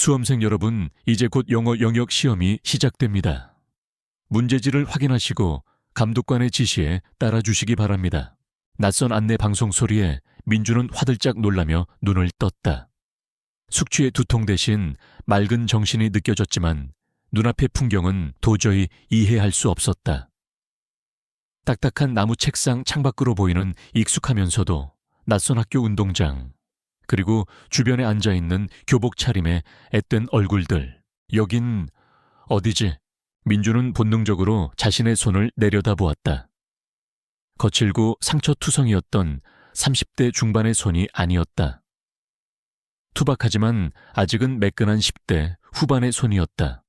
수험생 여러분, 이제 곧 영어 영역 시험이 시작됩니다. 문제지를 확인하시고 감독관의 지시에 따라주시기 바랍니다. 낯선 안내 방송 소리에 민주는 화들짝 놀라며 눈을 떴다. 숙취의 두통 대신 맑은 정신이 느껴졌지만 눈앞의 풍경은 도저히 이해할 수 없었다. 딱딱한 나무 책상 창밖으로 보이는 익숙하면서도 낯선 학교 운동장, 그리고 주변에 앉아있는 교복 차림의 앳된 얼굴들. 여긴 어디지? 민주는 본능적으로 자신의 손을 내려다보았다. 거칠고 상처투성이었던 30대 중반의 손이 아니었다. 투박하지만 아직은 매끈한 10대 후반의 손이었다.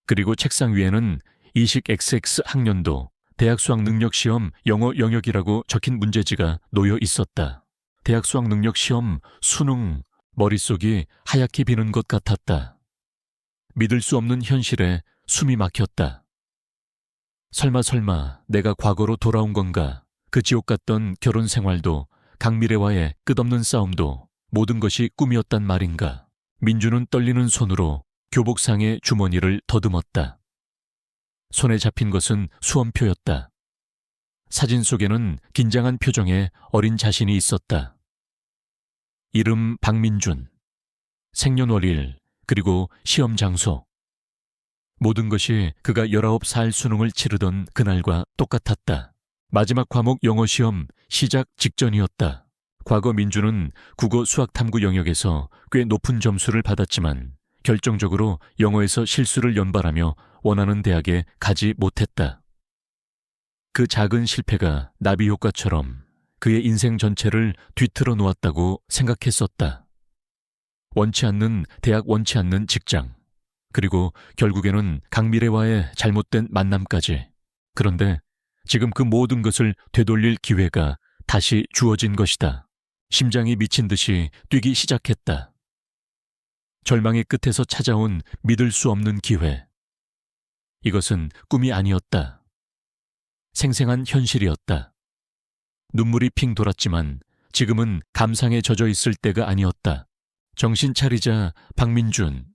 그리고 책상 위에는 이식 XX 학년도 대학 수학 능력 시험 영어 영역이라고 적힌 문제지가 놓여 있었다. 대학 수학 능력 시험 수능. 머릿속이 하얗게 비는 것 같았다. 믿을 수 없는 현실에 숨이 막혔다. 설마 내가 과거로 돌아온 건가? 그 지옥 같던 결혼 생활도, 강미래와의 끝없는 싸움도 모든 것이 꿈이었단 말인가? 민주는 떨리는 손으로 교복상의 주머니를 더듬었다. 손에 잡힌 것은 수험표였다. 사진 속에는 긴장한 표정의 어린 자신이 있었다. 이름 박민준, 생년월일, 그리고 시험 장소. 모든 것이 그가 19살 수능을 치르던 그날과 똑같았다. 마지막 과목 영어 시험 시작 직전이었다. 과거 민주는 국어 수학 탐구 영역에서 꽤 높은 점수를 받았지만 결정적으로 영어에서 실수를 연발하며 원하는 대학에 가지 못했다. 그 작은 실패가 나비 효과처럼 그의 인생 전체를 뒤틀어 놓았다고 생각했었다. 원치 않는 대학, 원치 않는 직장, 그리고 결국에는 강미래와의 잘못된 만남까지. 그런데 지금 그 모든 것을 되돌릴 기회가 다시 주어진 것이다. 심장이 미친 듯이 뛰기 시작했다. 절망의 끝에서 찾아온 믿을 수 없는 기회. 이것은 꿈이 아니었다. 생생한 현실이었다. 눈물이 핑 돌았지만 지금은 감상에 젖어 있을 때가 아니었다. 정신 차리자, 박민준.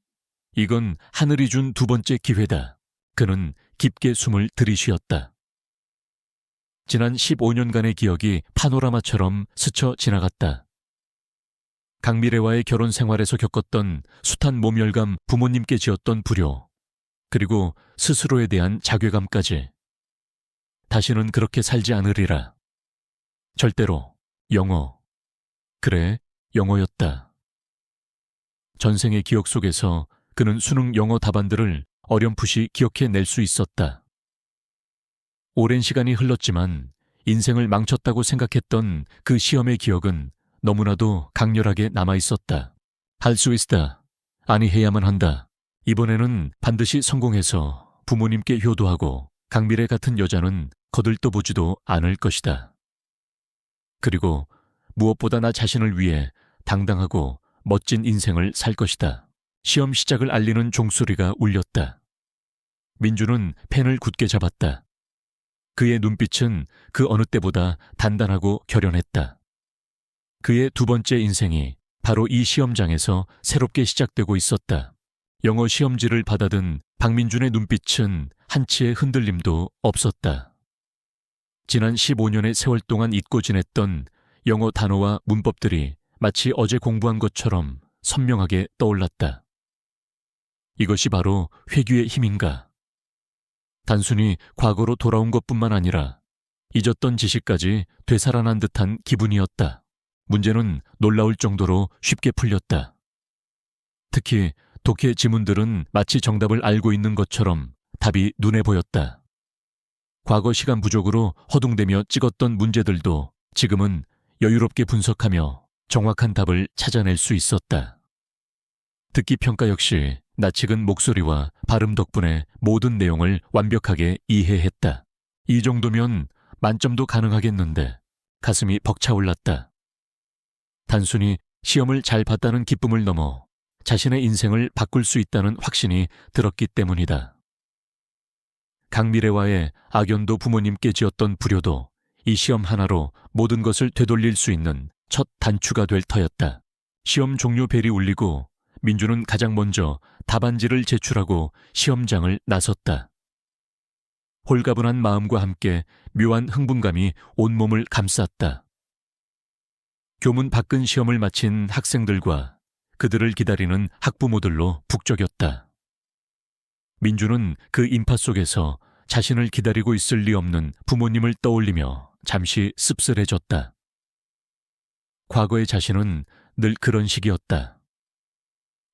이건 하늘이 준 두 번째 기회다. 그는 깊게 숨을 들이쉬었다. 지난 15년간의 기억이 파노라마처럼 스쳐 지나갔다. 강미래와의 결혼 생활에서 겪었던 숱한 모멸감, 부모님께 지었던 불효, 그리고 스스로에 대한 자괴감까지. 다시는 그렇게 살지 않으리라. 절대로. 영어. 그래, 영어였다. 전생의 기억 속에서 그는 수능 영어 답안들을 어렴풋이 기억해낼 수 있었다. 오랜 시간이 흘렀지만 인생을 망쳤다고 생각했던 그 시험의 기억은 너무나도 강렬하게 남아있었다. 할 수 있다. 아니, 해야만 한다. 이번에는 반드시 성공해서 부모님께 효도하고 강미래 같은 여자는 거들떠보지도 않을 것이다. 그리고 무엇보다 나 자신을 위해 당당하고 멋진 인생을 살 것이다. 시험 시작을 알리는 종소리가 울렸다. 민주는 펜을 굳게 잡았다. 그의 눈빛은 그 어느 때보다 단단하고 결연했다. 그의 두 번째 인생이 바로 이 시험장에서 새롭게 시작되고 있었다. 영어 시험지를 받아든 박민준의 눈빛은 한치의 흔들림도 없었다. 지난 15년의 세월 동안 잊고 지냈던 영어 단어와 문법들이 마치 어제 공부한 것처럼 선명하게 떠올랐다. 이것이 바로 회귀의 힘인가? 단순히 과거로 돌아온 것뿐만 아니라 잊었던 지식까지 되살아난 듯한 기분이었다. 문제는 놀라울 정도로 쉽게 풀렸다. 특히 독해 지문들은 마치 정답을 알고 있는 것처럼 답이 눈에 보였다. 과거 시간 부족으로 허둥대며 찍었던 문제들도 지금은 여유롭게 분석하며 정확한 답을 찾아낼 수 있었다. 듣기 평가 역시 낯익은 목소리와 발음 덕분에 모든 내용을 완벽하게 이해했다. 이 정도면 만점도 가능하겠는데 가슴이 벅차올랐다. 단순히 시험을 잘 봤다는 기쁨을 넘어 자신의 인생을 바꿀 수 있다는 확신이 들었기 때문이다. 강미래와의 악연도 부모님께 지었던 불효도 이 시험 하나로 모든 것을 되돌릴 수 있는 첫 단추가 될 터였다. 시험 종료 벨이 울리고 민주는 가장 먼저 답안지를 제출하고 시험장을 나섰다. 홀가분한 마음과 함께 묘한 흥분감이 온몸을 감쌌다. 교문 밖은 시험을 마친 학생들과 그들을 기다리는 학부모들로 북적였다. 민주는 그 인파 속에서 자신을 기다리고 있을 리 없는 부모님을 떠올리며 잠시 씁쓸해졌다. 과거의 자신은 늘 그런 식이었다.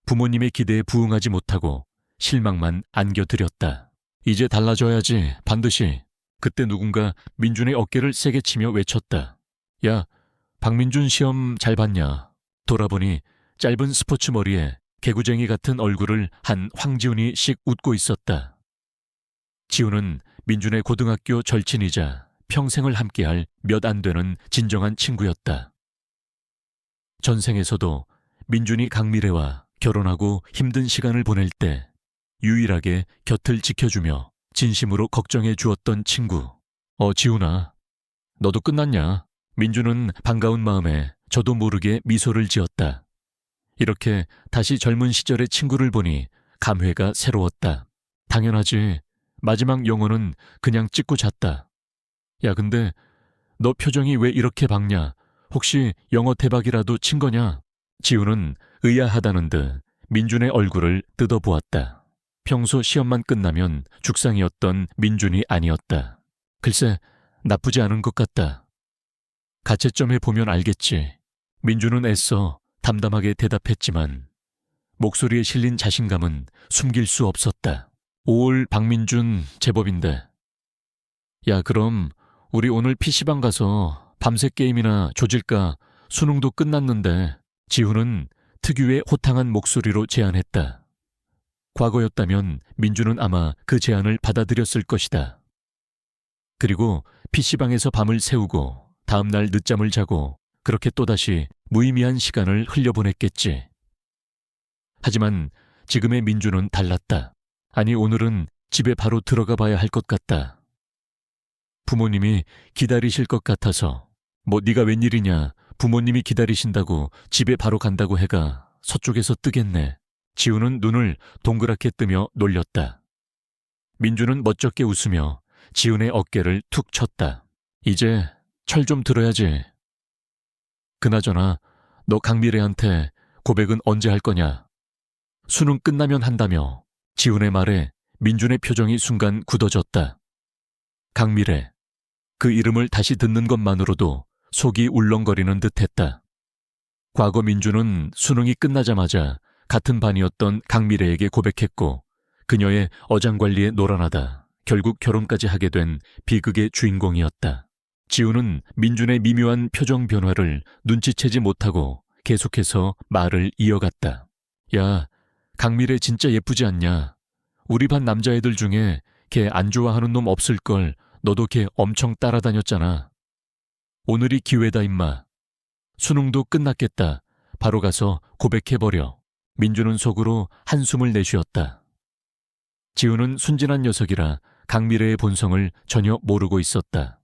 부모님의 기대에 부응하지 못하고 실망만 안겨드렸다. 이제 달라져야지, 반드시. 그때 누군가 민준의 어깨를 세게 치며 외쳤다. 야, 박민준 시험 잘 봤냐? 돌아보니 짧은 스포츠 머리에 개구쟁이 같은 얼굴을 한 황지훈이 씩 웃고 있었다. 지훈은 민준의 고등학교 절친이자 평생을 함께할 몇 안 되는 진정한 친구였다. 전생에서도 민준이 강미래와 결혼하고 힘든 시간을 보낼 때 유일하게 곁을 지켜주며 진심으로 걱정해 주었던 친구. 지훈아, 너도 끝났냐? 민준은 반가운 마음에 저도 모르게 미소를 지었다. 이렇게 다시 젊은 시절의 친구를 보니 감회가 새로웠다. 당연하지. 마지막 영어는 그냥 찍고 잤다. 야, 근데 너 표정이 왜 이렇게 밝냐? 혹시 영어 대박이라도 친 거냐? 지훈은 의아하다는 듯 민준의 얼굴을 뜯어보았다. 평소 시험만 끝나면 죽상이었던 민준이 아니었다. 글쎄, 나쁘지 않은 것 같다. 가채점에 보면 알겠지. 민준은 애써 담담하게 대답했지만 목소리에 실린 자신감은 숨길 수 없었다. 5월 박민준 제법인데. 야, 그럼 우리 오늘 PC방 가서 밤새 게임이나 조질까? 수능도 끝났는데. 지훈은 특유의 호탕한 목소리로 제안했다. 과거였다면 민준은 아마 그 제안을 받아들였을 것이다. 그리고 PC방에서 밤을 새우고 다음날 늦잠을 자고 그렇게 또다시 무의미한 시간을 흘려보냈겠지. 하지만 지금의 민준은 달랐다. 아니, 오늘은 집에 바로 들어가 봐야 할 것 같다. 부모님이 기다리실 것 같아서. 뭐 네가 웬일이냐, 부모님이 기다리신다고 집에 바로 간다고 해가 서쪽에서 뜨겠네. 지훈은 눈을 동그랗게 뜨며 놀렸다. 민준은 멋쩍게 웃으며 지훈의 어깨를 툭 쳤다. 이제 철 좀 들어야지. 그나저나 너 강미래한테 고백은 언제 할 거냐? 수능 끝나면 한다며. 지훈의 말에 민준의 표정이 순간 굳어졌다. 강미래. 그 이름을 다시 듣는 것만으로도 속이 울렁거리는 듯했다. 과거 민준은 수능이 끝나자마자 같은 반이었던 강미래에게 고백했고 그녀의 어장관리에 노란하다 결국 결혼까지 하게 된 비극의 주인공이었다. 지훈은 민준의 미묘한 표정 변화를 눈치채지 못하고 계속해서 말을 이어갔다. 야, 강미래 진짜 예쁘지 않냐? 우리 반 남자애들 중에 걔 안 좋아하는 놈 없을걸. 너도 걔 엄청 따라다녔잖아. 오늘이 기회다 임마. 수능도 끝났겠다. 바로 가서 고백해버려. 민준은 속으로 한숨을 내쉬었다. 지훈은 순진한 녀석이라 강미래의 본성을 전혀 모르고 있었다.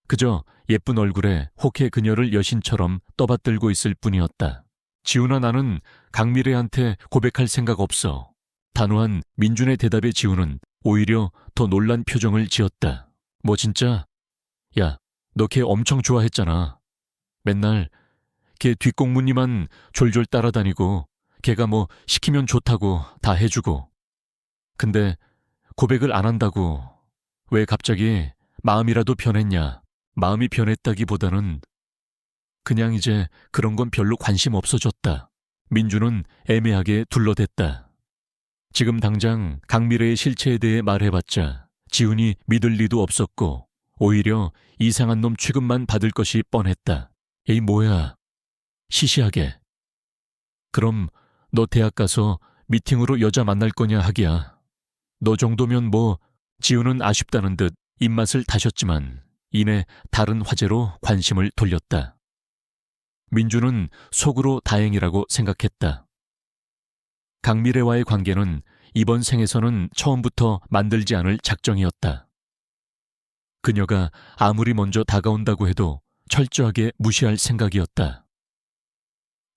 그저 예쁜 얼굴에 혹해 그녀를 여신처럼 떠받들고 있을 뿐이었다. 지훈아, 나는 강미래한테 고백할 생각 없어. 단호한 민준의 대답에 지훈은 오히려 더 놀란 표정을 지었다. 뭐 진짜? 야, 너 걔 엄청 좋아했잖아. 맨날 걔 뒷공무니만 졸졸 따라다니고 걔가 뭐 시키면 좋다고 다 해주고. 근데 고백을 안 한다고. 왜 갑자기 마음이라도 변했냐? 마음이 변했다기보다는 그냥 이제 그런 건 별로 관심 없어졌다. 민준은 애매하게 둘러댔다. 지금 당장 강미래의 실체에 대해 말해봤자 지훈이 믿을 리도 없었고 오히려 이상한 놈 취급만 받을 것이 뻔했다. 에이 뭐야. 시시하게. 그럼 너 대학 가서 미팅으로 여자 만날 거냐 하기야. 너 정도면 뭐. 지훈은 아쉽다는 듯 입맛을 다셨지만 이내 다른 화제로 관심을 돌렸다. 민준은 속으로 다행이라고 생각했다. 강미래와의 관계는 이번 생에서는 처음부터 만들지 않을 작정이었다. 그녀가 아무리 먼저 다가온다고 해도 철저하게 무시할 생각이었다.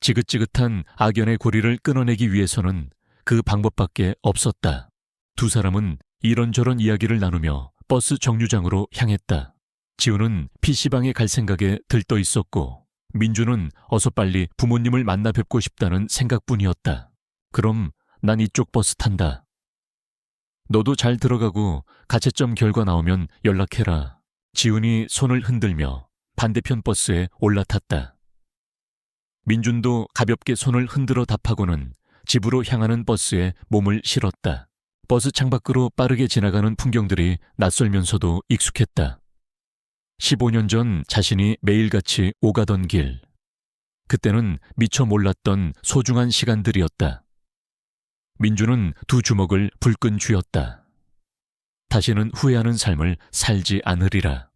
지긋지긋한 악연의 고리를 끊어내기 위해서는 그 방법밖에 없었다. 두 사람은 이런저런 이야기를 나누며 버스 정류장으로 향했다. 지우는 PC방에 갈 생각에 들떠 있었고 민주는 어서 빨리 부모님을 만나 뵙고 싶다는 생각뿐이었다. 그럼 난 이쪽 버스 탄다. 너도 잘 들어가고 가채점 결과 나오면 연락해라. 지훈이 손을 흔들며 반대편 버스에 올라탔다. 민준도 가볍게 손을 흔들어 답하고는 집으로 향하는 버스에 몸을 실었다. 버스 창밖으로 빠르게 지나가는 풍경들이 낯설면서도 익숙했다. 15년 전 자신이 매일같이 오가던 길. 그때는 미처 몰랐던 소중한 시간들이었다. 민주는 두 주먹을 불끈 쥐었다. 다시는 후회하는 삶을 살지 않으리라.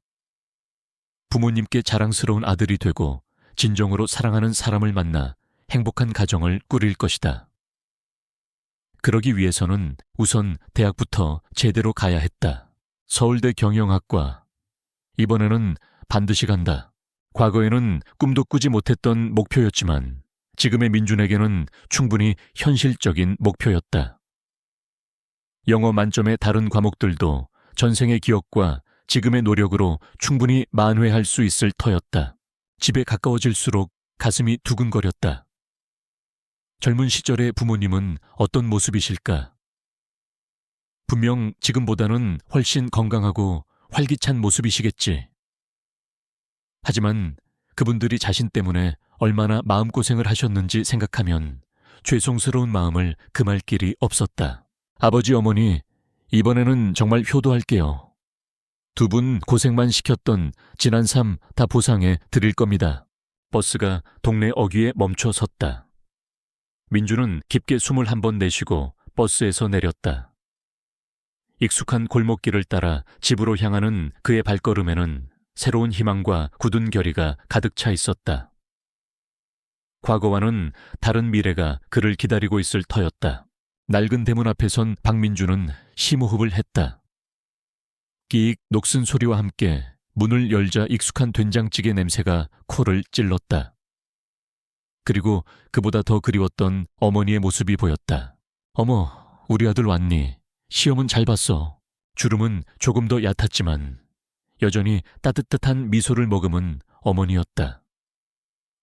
부모님께 자랑스러운 아들이 되고 진정으로 사랑하는 사람을 만나 행복한 가정을 꾸릴 것이다. 그러기 위해서는 우선 대학부터 제대로 가야 했다. 서울대 경영학과. 이번에는 반드시 간다. 과거에는 꿈도 꾸지 못했던 목표였지만 지금의 민준에게는 충분히 현실적인 목표였다. 영어 만점의 다른 과목들도 전생의 기억과 지금의 노력으로 충분히 만회할 수 있을 터였다. 집에 가까워질수록 가슴이 두근거렸다. 젊은 시절의 부모님은 어떤 모습이실까? 분명 지금보다는 훨씬 건강하고 활기찬 모습이시겠지. 하지만 그분들이 자신 때문에 얼마나 마음고생을 하셨는지 생각하면 죄송스러운 마음을 금할 길이 없었다. 아버지, 어머니, 이번에는 정말 효도할게요. 두 분 고생만 시켰던 지난 삶 다 보상해 드릴 겁니다. 버스가 동네 어귀에 멈춰 섰다. 민주는 깊게 숨을 한 번 내쉬고 버스에서 내렸다. 익숙한 골목길을 따라 집으로 향하는 그의 발걸음에는 새로운 희망과 굳은 결의가 가득 차 있었다. 과거와는 다른 미래가 그를 기다리고 있을 터였다. 낡은 대문 앞에 선 박민주는 심호흡을 했다. 끼익 녹슨 소리와 함께 문을 열자 익숙한 된장찌개 냄새가 코를 찔렀다. 그리고 그보다 더 그리웠던 어머니의 모습이 보였다. 어머, 우리 아들 왔니? 시험은 잘 봤어. 주름은 조금 더 얕았지만 여전히 따뜻한 미소를 머금은 어머니였다.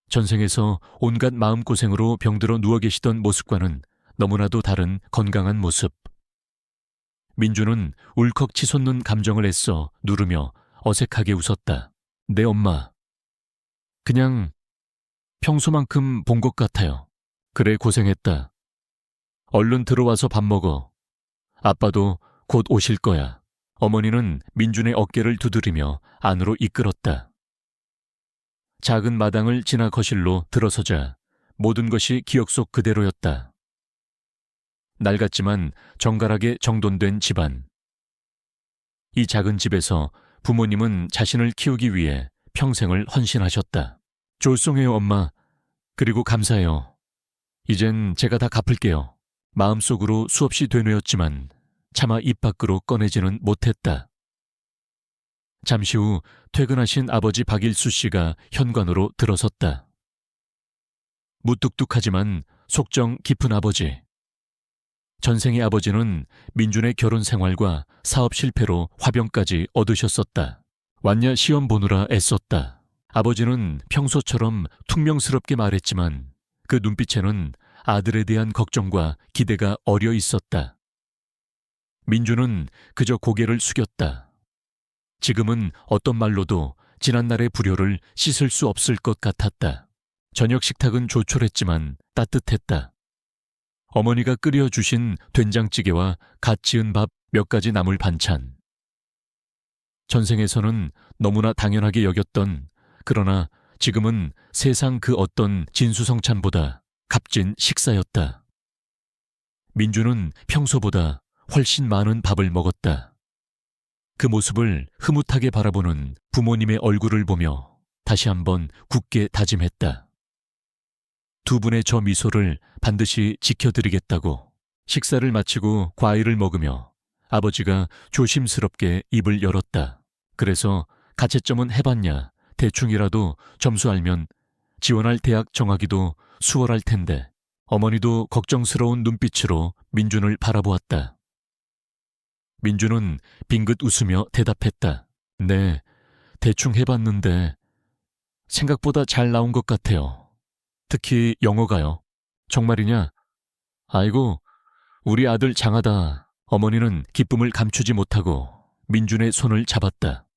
전생에서 온갖 마음고생으로 병들어 누워 계시던 모습과는 너무나도 다른 건강한 모습. 민주는 울컥 치솟는 감정을 애써 누르며 어색하게 웃었다. 내 엄마. 그냥 평소만큼 본 것 같아요. 그래, 고생했다. 얼른 들어와서 밥 먹어. 아빠도 곧 오실 거야. 어머니는 민준의 어깨를 두드리며 안으로 이끌었다. 작은 마당을 지나 거실로 들어서자 모든 것이 기억 속 그대로였다. 낡았지만 정갈하게 정돈된 집안. 이 작은 집에서 부모님은 자신을 키우기 위해 평생을 헌신하셨다. 졸송해요, 엄마. 그리고 감사해요. 이젠 제가 다 갚을게요. 마음속으로 수없이 되뇌었지만 차마 입 밖으로 꺼내지는 못했다. 잠시 후 퇴근하신 아버지 박일수 씨가 현관으로 들어섰다. 무뚝뚝하지만 속정 깊은 아버지. 전생의 아버지는 민준의 결혼 생활과 사업 실패로 화병까지 얻으셨었다. 왔냐 시험 보느라 애썼다. 아버지는 평소처럼 퉁명스럽게 말했지만 그 눈빛에는 아들에 대한 걱정과 기대가 어려 있었다. 민준은 그저 고개를 숙였다. 지금은 어떤 말로도 지난날의 불효를 씻을 수 없을 것 같았다. 저녁 식탁은 조촐했지만 따뜻했다. 어머니가 끓여주신 된장찌개와 갓 지은 밥 몇 가지 나물 반찬. 전생에서는 너무나 당연하게 여겼던, 그러나 지금은 세상 그 어떤 진수성찬보다 값진 식사였다. 민주는 평소보다 훨씬 많은 밥을 먹었다. 그 모습을 흐뭇하게 바라보는 부모님의 얼굴을 보며 다시 한번 굳게 다짐했다. 두 분의 저 미소를 반드시 지켜드리겠다고. 식사를 마치고 과일을 먹으며 아버지가 조심스럽게 입을 열었다. 그래서 가채점은 해봤냐? 대충이라도 점수 알면 지원할 대학 정하기도 수월할 텐데 어머니도 걱정스러운 눈빛으로 민준을 바라보았다. 민준은 빙긋 웃으며 대답했다. 네, 대충 해봤는데 생각보다 잘 나온 것 같아요. 특히 영어가요. 정말이냐? 아이고, 우리 아들 장하다. 어머니는 기쁨을 감추지 못하고 민준의 손을 잡았다.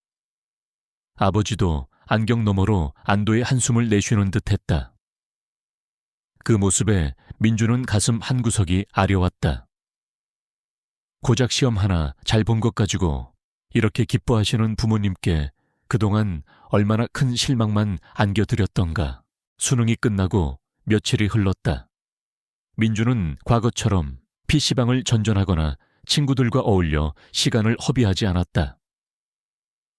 아버지도 안경 너머로 안도의 한숨을 내쉬는 듯했다. 그 모습에 민준은 가슴 한구석이 아려왔다. 고작 시험 하나 잘 본 것 가지고 이렇게 기뻐하시는 부모님께 그동안 얼마나 큰 실망만 안겨드렸던가. 수능이 끝나고 며칠이 흘렀다. 민준은 과거처럼 PC방을 전전하거나 친구들과 어울려 시간을 허비하지 않았다.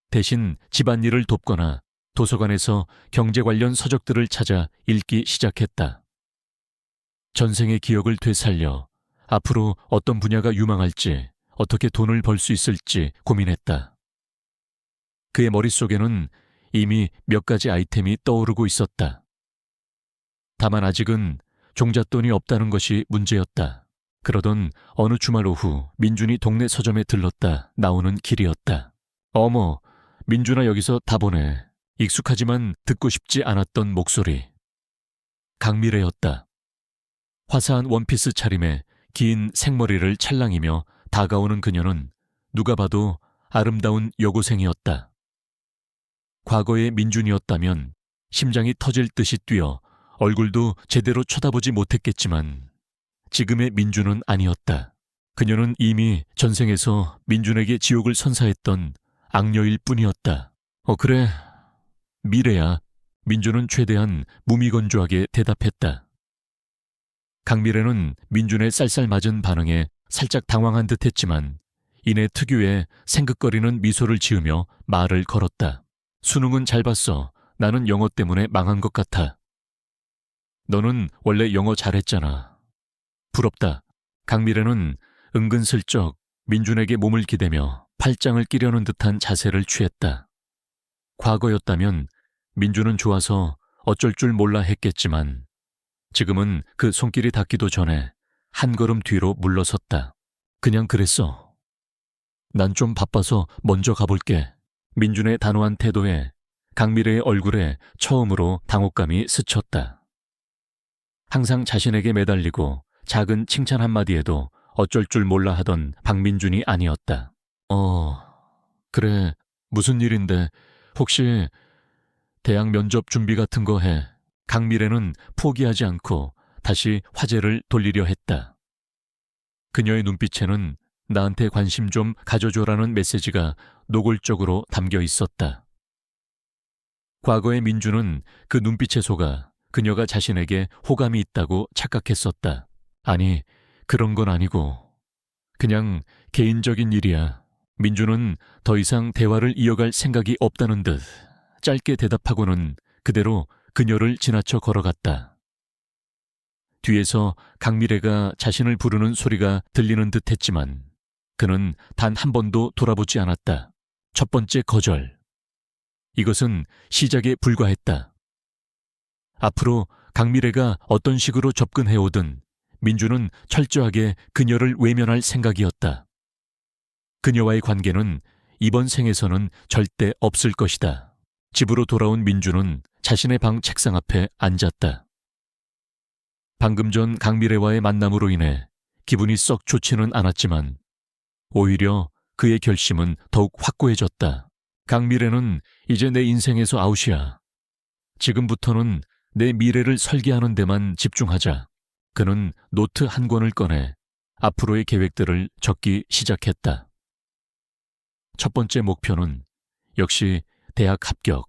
대신 집안일을 돕거나 도서관에서 경제 관련 서적들을 찾아 읽기 시작했다. 전생의 기억을 되살려 앞으로 어떤 분야가 유망할지, 어떻게 돈을 벌 수 있을지 고민했다. 그의 머릿속에는 이미 몇 가지 아이템이 떠오르고 있었다. 다만 아직은 종잣돈이 없다는 것이 문제였다. 그러던 어느 주말 오후 민준이 동네 서점에 들렀다 나오는 길이었다. 어머, 민준아 여기서 다 보네. 익숙하지만 듣고 싶지 않았던 목소리. 강미래였다. 화사한 원피스 차림에 긴 생머리를 찰랑이며 다가오는 그녀는 누가 봐도 아름다운 여고생이었다. 과거의 민준이었다면 심장이 터질 듯이 뛰어 얼굴도 제대로 쳐다보지 못했겠지만 지금의 민준은 아니었다. 그녀는 이미 전생에서 민준에게 지옥을 선사했던 악녀일 뿐이었다. 그래, 미래야. 민준은 최대한 무미건조하게 대답했다. 강미래는 민준의 쌀쌀맞은 반응에 살짝 당황한 듯했지만 이내 특유의 생긋거리는 미소를 지으며 말을 걸었다. 수능은 잘 봤어. 나는 영어 때문에 망한 것 같아. 너는 원래 영어 잘했잖아. 부럽다. 강미래는 은근슬쩍 민준에게 몸을 기대며 팔짱을 끼려는 듯한 자세를 취했다. 과거였다면 민준은 좋아서 어쩔 줄 몰라 했겠지만 지금은 그 손길이 닿기도 전에 한 걸음 뒤로 물러섰다. 그냥 그랬어. 난 좀 바빠서 먼저 가볼게. 민준의 단호한 태도에 강미래의 얼굴에 처음으로 당혹감이 스쳤다. 항상 자신에게 매달리고 작은 칭찬 한마디에도 어쩔 줄 몰라 하던 박민준이 아니었다. 그래, 무슨 일인데 혹시 대학 면접 준비 같은 거 해. 강미래는 포기하지 않고 다시 화제를 돌리려 했다. 그녀의 눈빛에는 나한테 관심 좀 가져줘라는 메시지가 노골적으로 담겨 있었다. 과거의 민준은 그 눈빛에 속아 그녀가 자신에게 호감이 있다고 착각했었다. 아니, 그런 건 아니고 그냥 개인적인 일이야. 민준은 더 이상 대화를 이어갈 생각이 없다는 듯 짧게 대답하고는 그대로 그녀를 지나쳐 걸어갔다. 뒤에서 강미래가 자신을 부르는 소리가 들리는 듯 했지만 그는 단 한 번도 돌아보지 않았다. 첫 번째 거절. 이것은 시작에 불과했다. 앞으로 강미래가 어떤 식으로 접근해오든 민준은 철저하게 그녀를 외면할 생각이었다. 그녀와의 관계는 이번 생에서는 절대 없을 것이다. 집으로 돌아온 민준은 자신의 방 책상 앞에 앉았다. 방금 전 강미래와의 만남으로 인해 기분이 썩 좋지는 않았지만 오히려 그의 결심은 더욱 확고해졌다. 강미래는 이제 내 인생에서 아웃이야. 지금부터는 내 미래를 설계하는 데만 집중하자. 그는 노트 한 권을 꺼내 앞으로의 계획들을 적기 시작했다. 첫 번째 목표는 역시 대학 합격.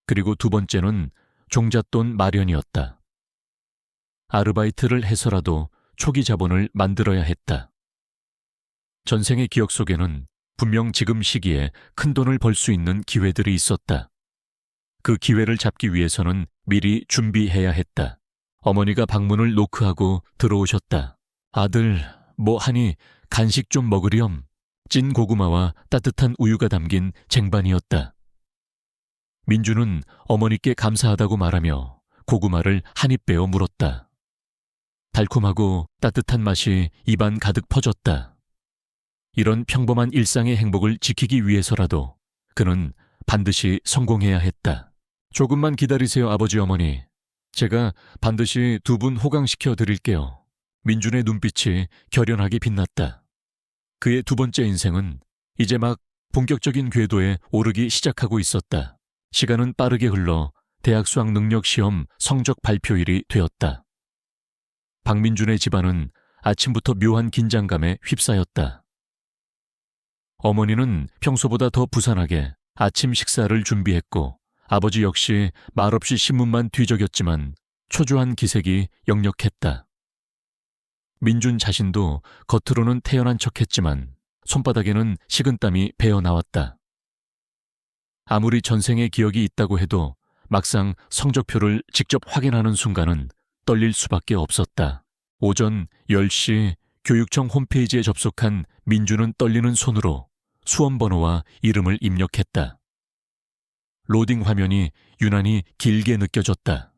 그리고 두 번째는 종잣돈 마련이었다. 아르바이트를 해서라도 초기 자본을 만들어야 했다. 전생의 기억 속에는 분명 지금 시기에 큰 돈을 벌 수 있는 기회들이 있었다. 그 기회를 잡기 위해서는 미리 준비해야 했다. 어머니가 방문을 노크하고 들어오셨다. 아들, 뭐 하니 간식 좀 먹으렴. 찐 고구마와 따뜻한 우유가 담긴 쟁반이었다. 민준은 어머니께 감사하다고 말하며 고구마를 한 입 베어 물었다. 달콤하고 따뜻한 맛이 입안 가득 퍼졌다. 이런 평범한 일상의 행복을 지키기 위해서라도 그는 반드시 성공해야 했다. 조금만 기다리세요, 아버지 어머니. 제가 반드시 두 분 호강시켜 드릴게요. 민준의 눈빛이 결연하게 빛났다. 그의 두 번째 인생은 이제 막 본격적인 궤도에 오르기 시작하고 있었다. 시간은 빠르게 흘러 대학 수학 능력 시험 성적 발표일이 되었다. 박민준의 집안은 아침부터 묘한 긴장감에 휩싸였다. 어머니는 평소보다 더 부산하게 아침 식사를 준비했고 아버지 역시 말없이 신문만 뒤적였지만 초조한 기색이 역력했다. 민준 자신도 겉으로는 태연한 척했지만 손바닥에는 식은땀이 배어 나왔다. 아무리 전생의 기억이 있다고 해도 막상 성적표를 직접 확인하는 순간은 떨릴 수밖에 없었다. 오전 10시 교육청 홈페이지에 접속한 민준은 떨리는 손으로 수험 번호와 이름을 입력했다. 로딩 화면이 유난히 길게 느껴졌다.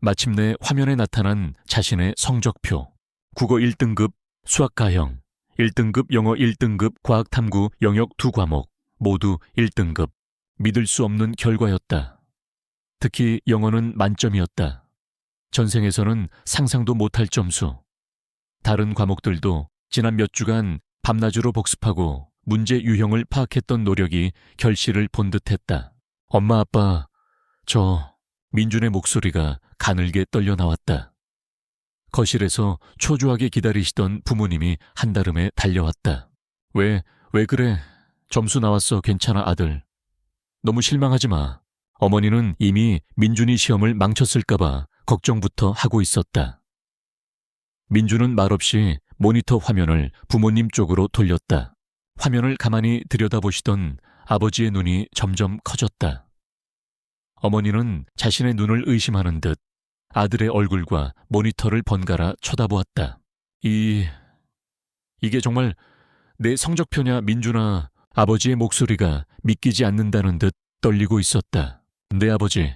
마침내 화면에 나타난 자신의 성적표. 국어 1등급 수학 가형, 1등급 영어 1등급 과학 탐구 영역 2과목 모두 1등급. 믿을 수 없는 결과였다. 특히 영어는 만점이었다. 전생에서는 상상도 못할 점수. 다른 과목들도 지난 몇 주간 밤낮으로 복습하고 문제 유형을 파악했던 노력이 결실을 본 듯했다. 엄마, 아빠, 민준의 목소리가 가늘게 떨려 나왔다. 거실에서 초조하게 기다리시던 부모님이 한달음에 달려왔다. 왜 그래? 점수 나왔어. 괜찮아, 아들. 너무 실망하지 마. 어머니는 이미 민준이 시험을 망쳤을까봐 걱정부터 하고 있었다. 민준은 말없이 모니터 화면을 부모님 쪽으로 돌렸다. 화면을 가만히 들여다보시던 아버지의 눈이 점점 커졌다. 어머니는 자신의 눈을 의심하는 듯 아들의 얼굴과 모니터를 번갈아 쳐다보았다. 이게 정말 내 성적표냐, 민준아? 아버지의 목소리가 믿기지 않는다는 듯 떨리고 있었다. 네, 아버지.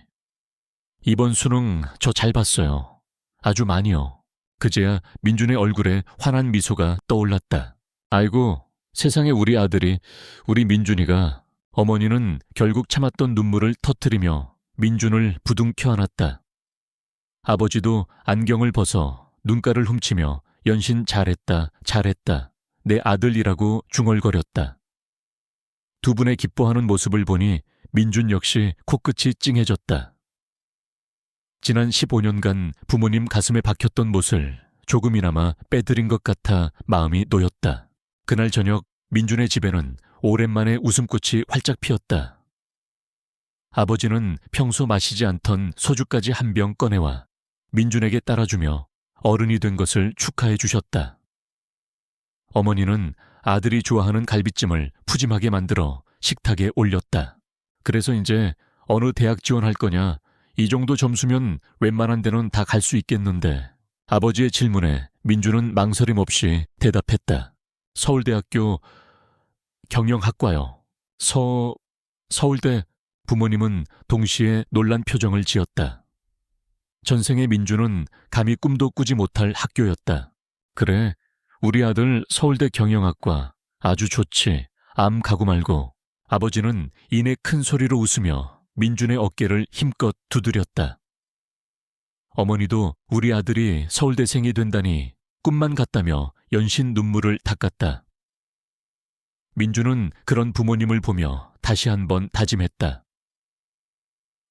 이번 수능 저 잘 봤어요. 아주 많이요. 그제야 민준의 얼굴에 환한 미소가 떠올랐다. 아이고, 세상에 우리 아들이, 우리 민준이가. 어머니는 결국 참았던 눈물을 터뜨리며 민준을 부둥켜 안았다. 아버지도 안경을 벗어 눈가를 훔치며 연신 잘했다, 내 아들이라고 중얼거렸다. 두 분의 기뻐하는 모습을 보니 민준 역시 코끝이 찡해졌다. 지난 15년간 부모님 가슴에 박혔던 못을 조금이나마 빼드린 것 같아 마음이 놓였다. 그날 저녁 민준의 집에는 오랜만에 웃음꽃이 활짝 피었다. 아버지는 평소 마시지 않던 소주까지 한 병 꺼내와 민준에게 따라주며 어른이 된 것을 축하해 주셨다. 어머니는 아들이 좋아하는 갈비찜을 푸짐하게 만들어 식탁에 올렸다. 그래서 이제 어느 대학 지원할 거냐? 이 정도 점수면 웬만한 데는 다 갈 수 있겠는데. 아버지의 질문에 민준은 망설임 없이 대답했다. 서울대학교 경영학과요. 서울대. 부모님은 동시에 놀란 표정을 지었다. 전생의 민준은 감히 꿈도 꾸지 못할 학교였다. 그래, 우리 아들 서울대 경영학과 아주 좋지. 암 가고 말고. 아버지는 이내 큰 소리로 웃으며 민준의 어깨를 힘껏 두드렸다. 어머니도 우리 아들이 서울대생이 된다니 꿈만 같다며 연신 눈물을 닦았다. 민준은 그런 부모님을 보며 다시 한번 다짐했다.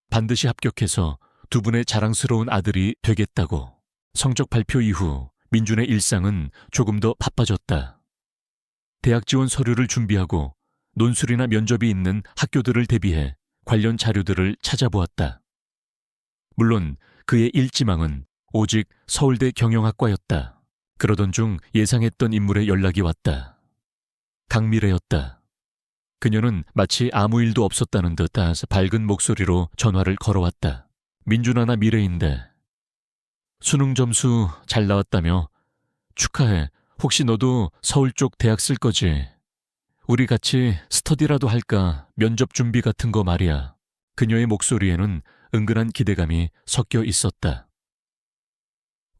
반드시 합격해서 두 분의 자랑스러운 아들이 되겠다고. 성적 발표 이후 민준의 일상은 조금 더 바빠졌다. 대학 지원 서류를 준비하고 논술이나 면접이 있는 학교들을 대비해 관련 자료들을 찾아보았다. 물론 그의 일지망은 오직 서울대 경영학과였다. 그러던 중 예상했던 인물의 연락이 왔다. 강미래였다. 그녀는 마치 아무 일도 없었다는 듯 밝은 목소리로 전화를 걸어왔다. 민준아, 나 미래인데. 수능 점수 잘 나왔다며? 축하해. 혹시 너도 서울 쪽 대학 쓸 거지? 우리 같이 스터디라도 할까? 면접 준비 같은 거 말이야. 그녀의 목소리에는 은근한 기대감이 섞여 있었다.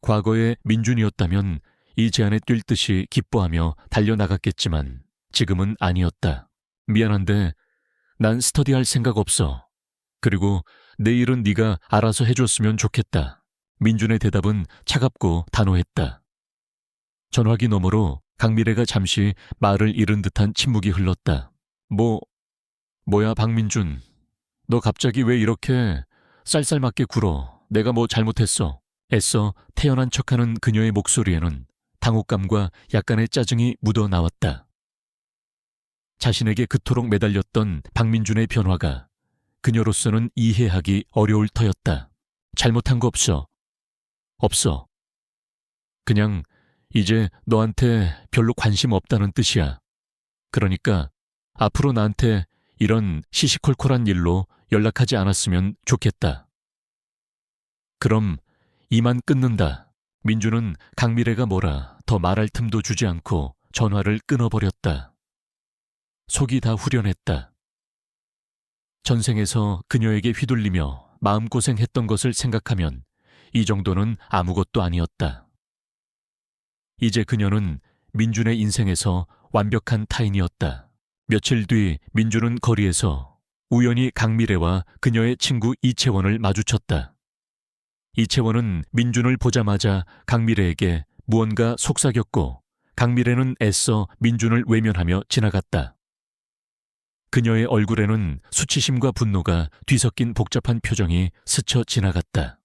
과거의 민준이었다면 이 제안에 뛸 듯이 기뻐하며 달려나갔겠지만 지금은 아니었다. 미안한데 난 스터디할 생각 없어. 그리고 내 일은 네가 알아서 해줬으면 좋겠다. 민준의 대답은 차갑고 단호했다. 전화기 너머로 강미래가 잠시 말을 잃은 듯한 침묵이 흘렀다. 뭐야 박민준. 너 갑자기 왜 이렇게 쌀쌀맞게 굴어. 내가 뭐 잘못했어. 애써 태연한 척하는 그녀의 목소리에는 당혹감과 약간의 짜증이 묻어나왔다. 자신에게 그토록 매달렸던 박민준의 변화가 그녀로서는 이해하기 어려울 터였다. 잘못한 거 없어. 없어. 그냥 이제 너한테 별로 관심 없다는 뜻이야. 그러니까 앞으로 나한테 이런 시시콜콜한 일로 연락하지 않았으면 좋겠다. 그럼 이만 끊는다. 민주는 강미래가 뭐라 더 말할 틈도 주지 않고 전화를 끊어버렸다. 속이 다 후련했다. 전생에서 그녀에게 휘둘리며 마음고생했던 것을 생각하면 이 정도는 아무것도 아니었다. 이제 그녀는 민준의 인생에서 완벽한 타인이었다. 며칠 뒤 민준은 거리에서 우연히 강미래와 그녀의 친구 이채원을 마주쳤다. 이채원은 민준을 보자마자 강미래에게 무언가 속삭였고 강미래는 애써 민준을 외면하며 지나갔다. 그녀의 얼굴에는 수치심과 분노가 뒤섞인 복잡한 표정이 스쳐 지나갔다.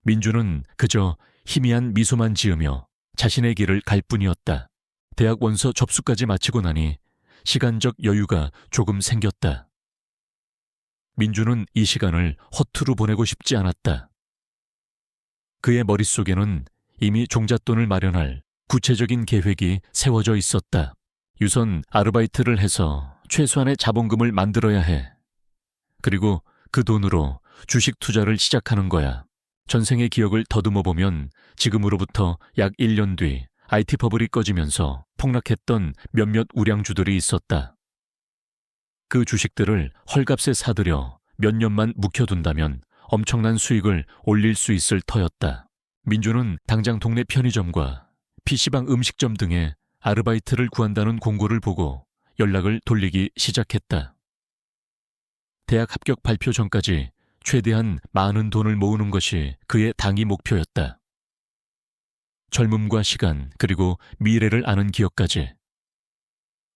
민준은 그저 희미한 미소만 지으며 자신의 길을 갈 뿐이었다. 대학 원서 접수까지 마치고 나니 시간적 여유가 조금 생겼다. 민준은 이 시간을 허투루 보내고 싶지 않았다. 그의 머릿속에는 이미 종잣돈을 마련할 구체적인 계획이 세워져 있었다. 유선 아르바이트를 해서 최소한의 자본금을 만들어야 해. 그리고 그 돈으로 주식 투자를 시작하는 거야. 전생의 기억을 더듬어 보면 지금으로부터 약 1년 뒤 IT 버블이 꺼지면서 폭락했던 몇몇 우량주들이 있었다. 그 주식들을 헐값에 사들여 몇 년만 묵혀둔다면 엄청난 수익을 올릴 수 있을 터였다. 민주는 당장 동네 편의점과 PC방 음식점 등에 아르바이트를 구한다는 공고를 보고 연락을 돌리기 시작했다. 대학 합격 발표 전까지 최대한 많은 돈을 모으는 것이 그의 당위 목표였다. 젊음과 시간 그리고 미래를 아는 기억까지.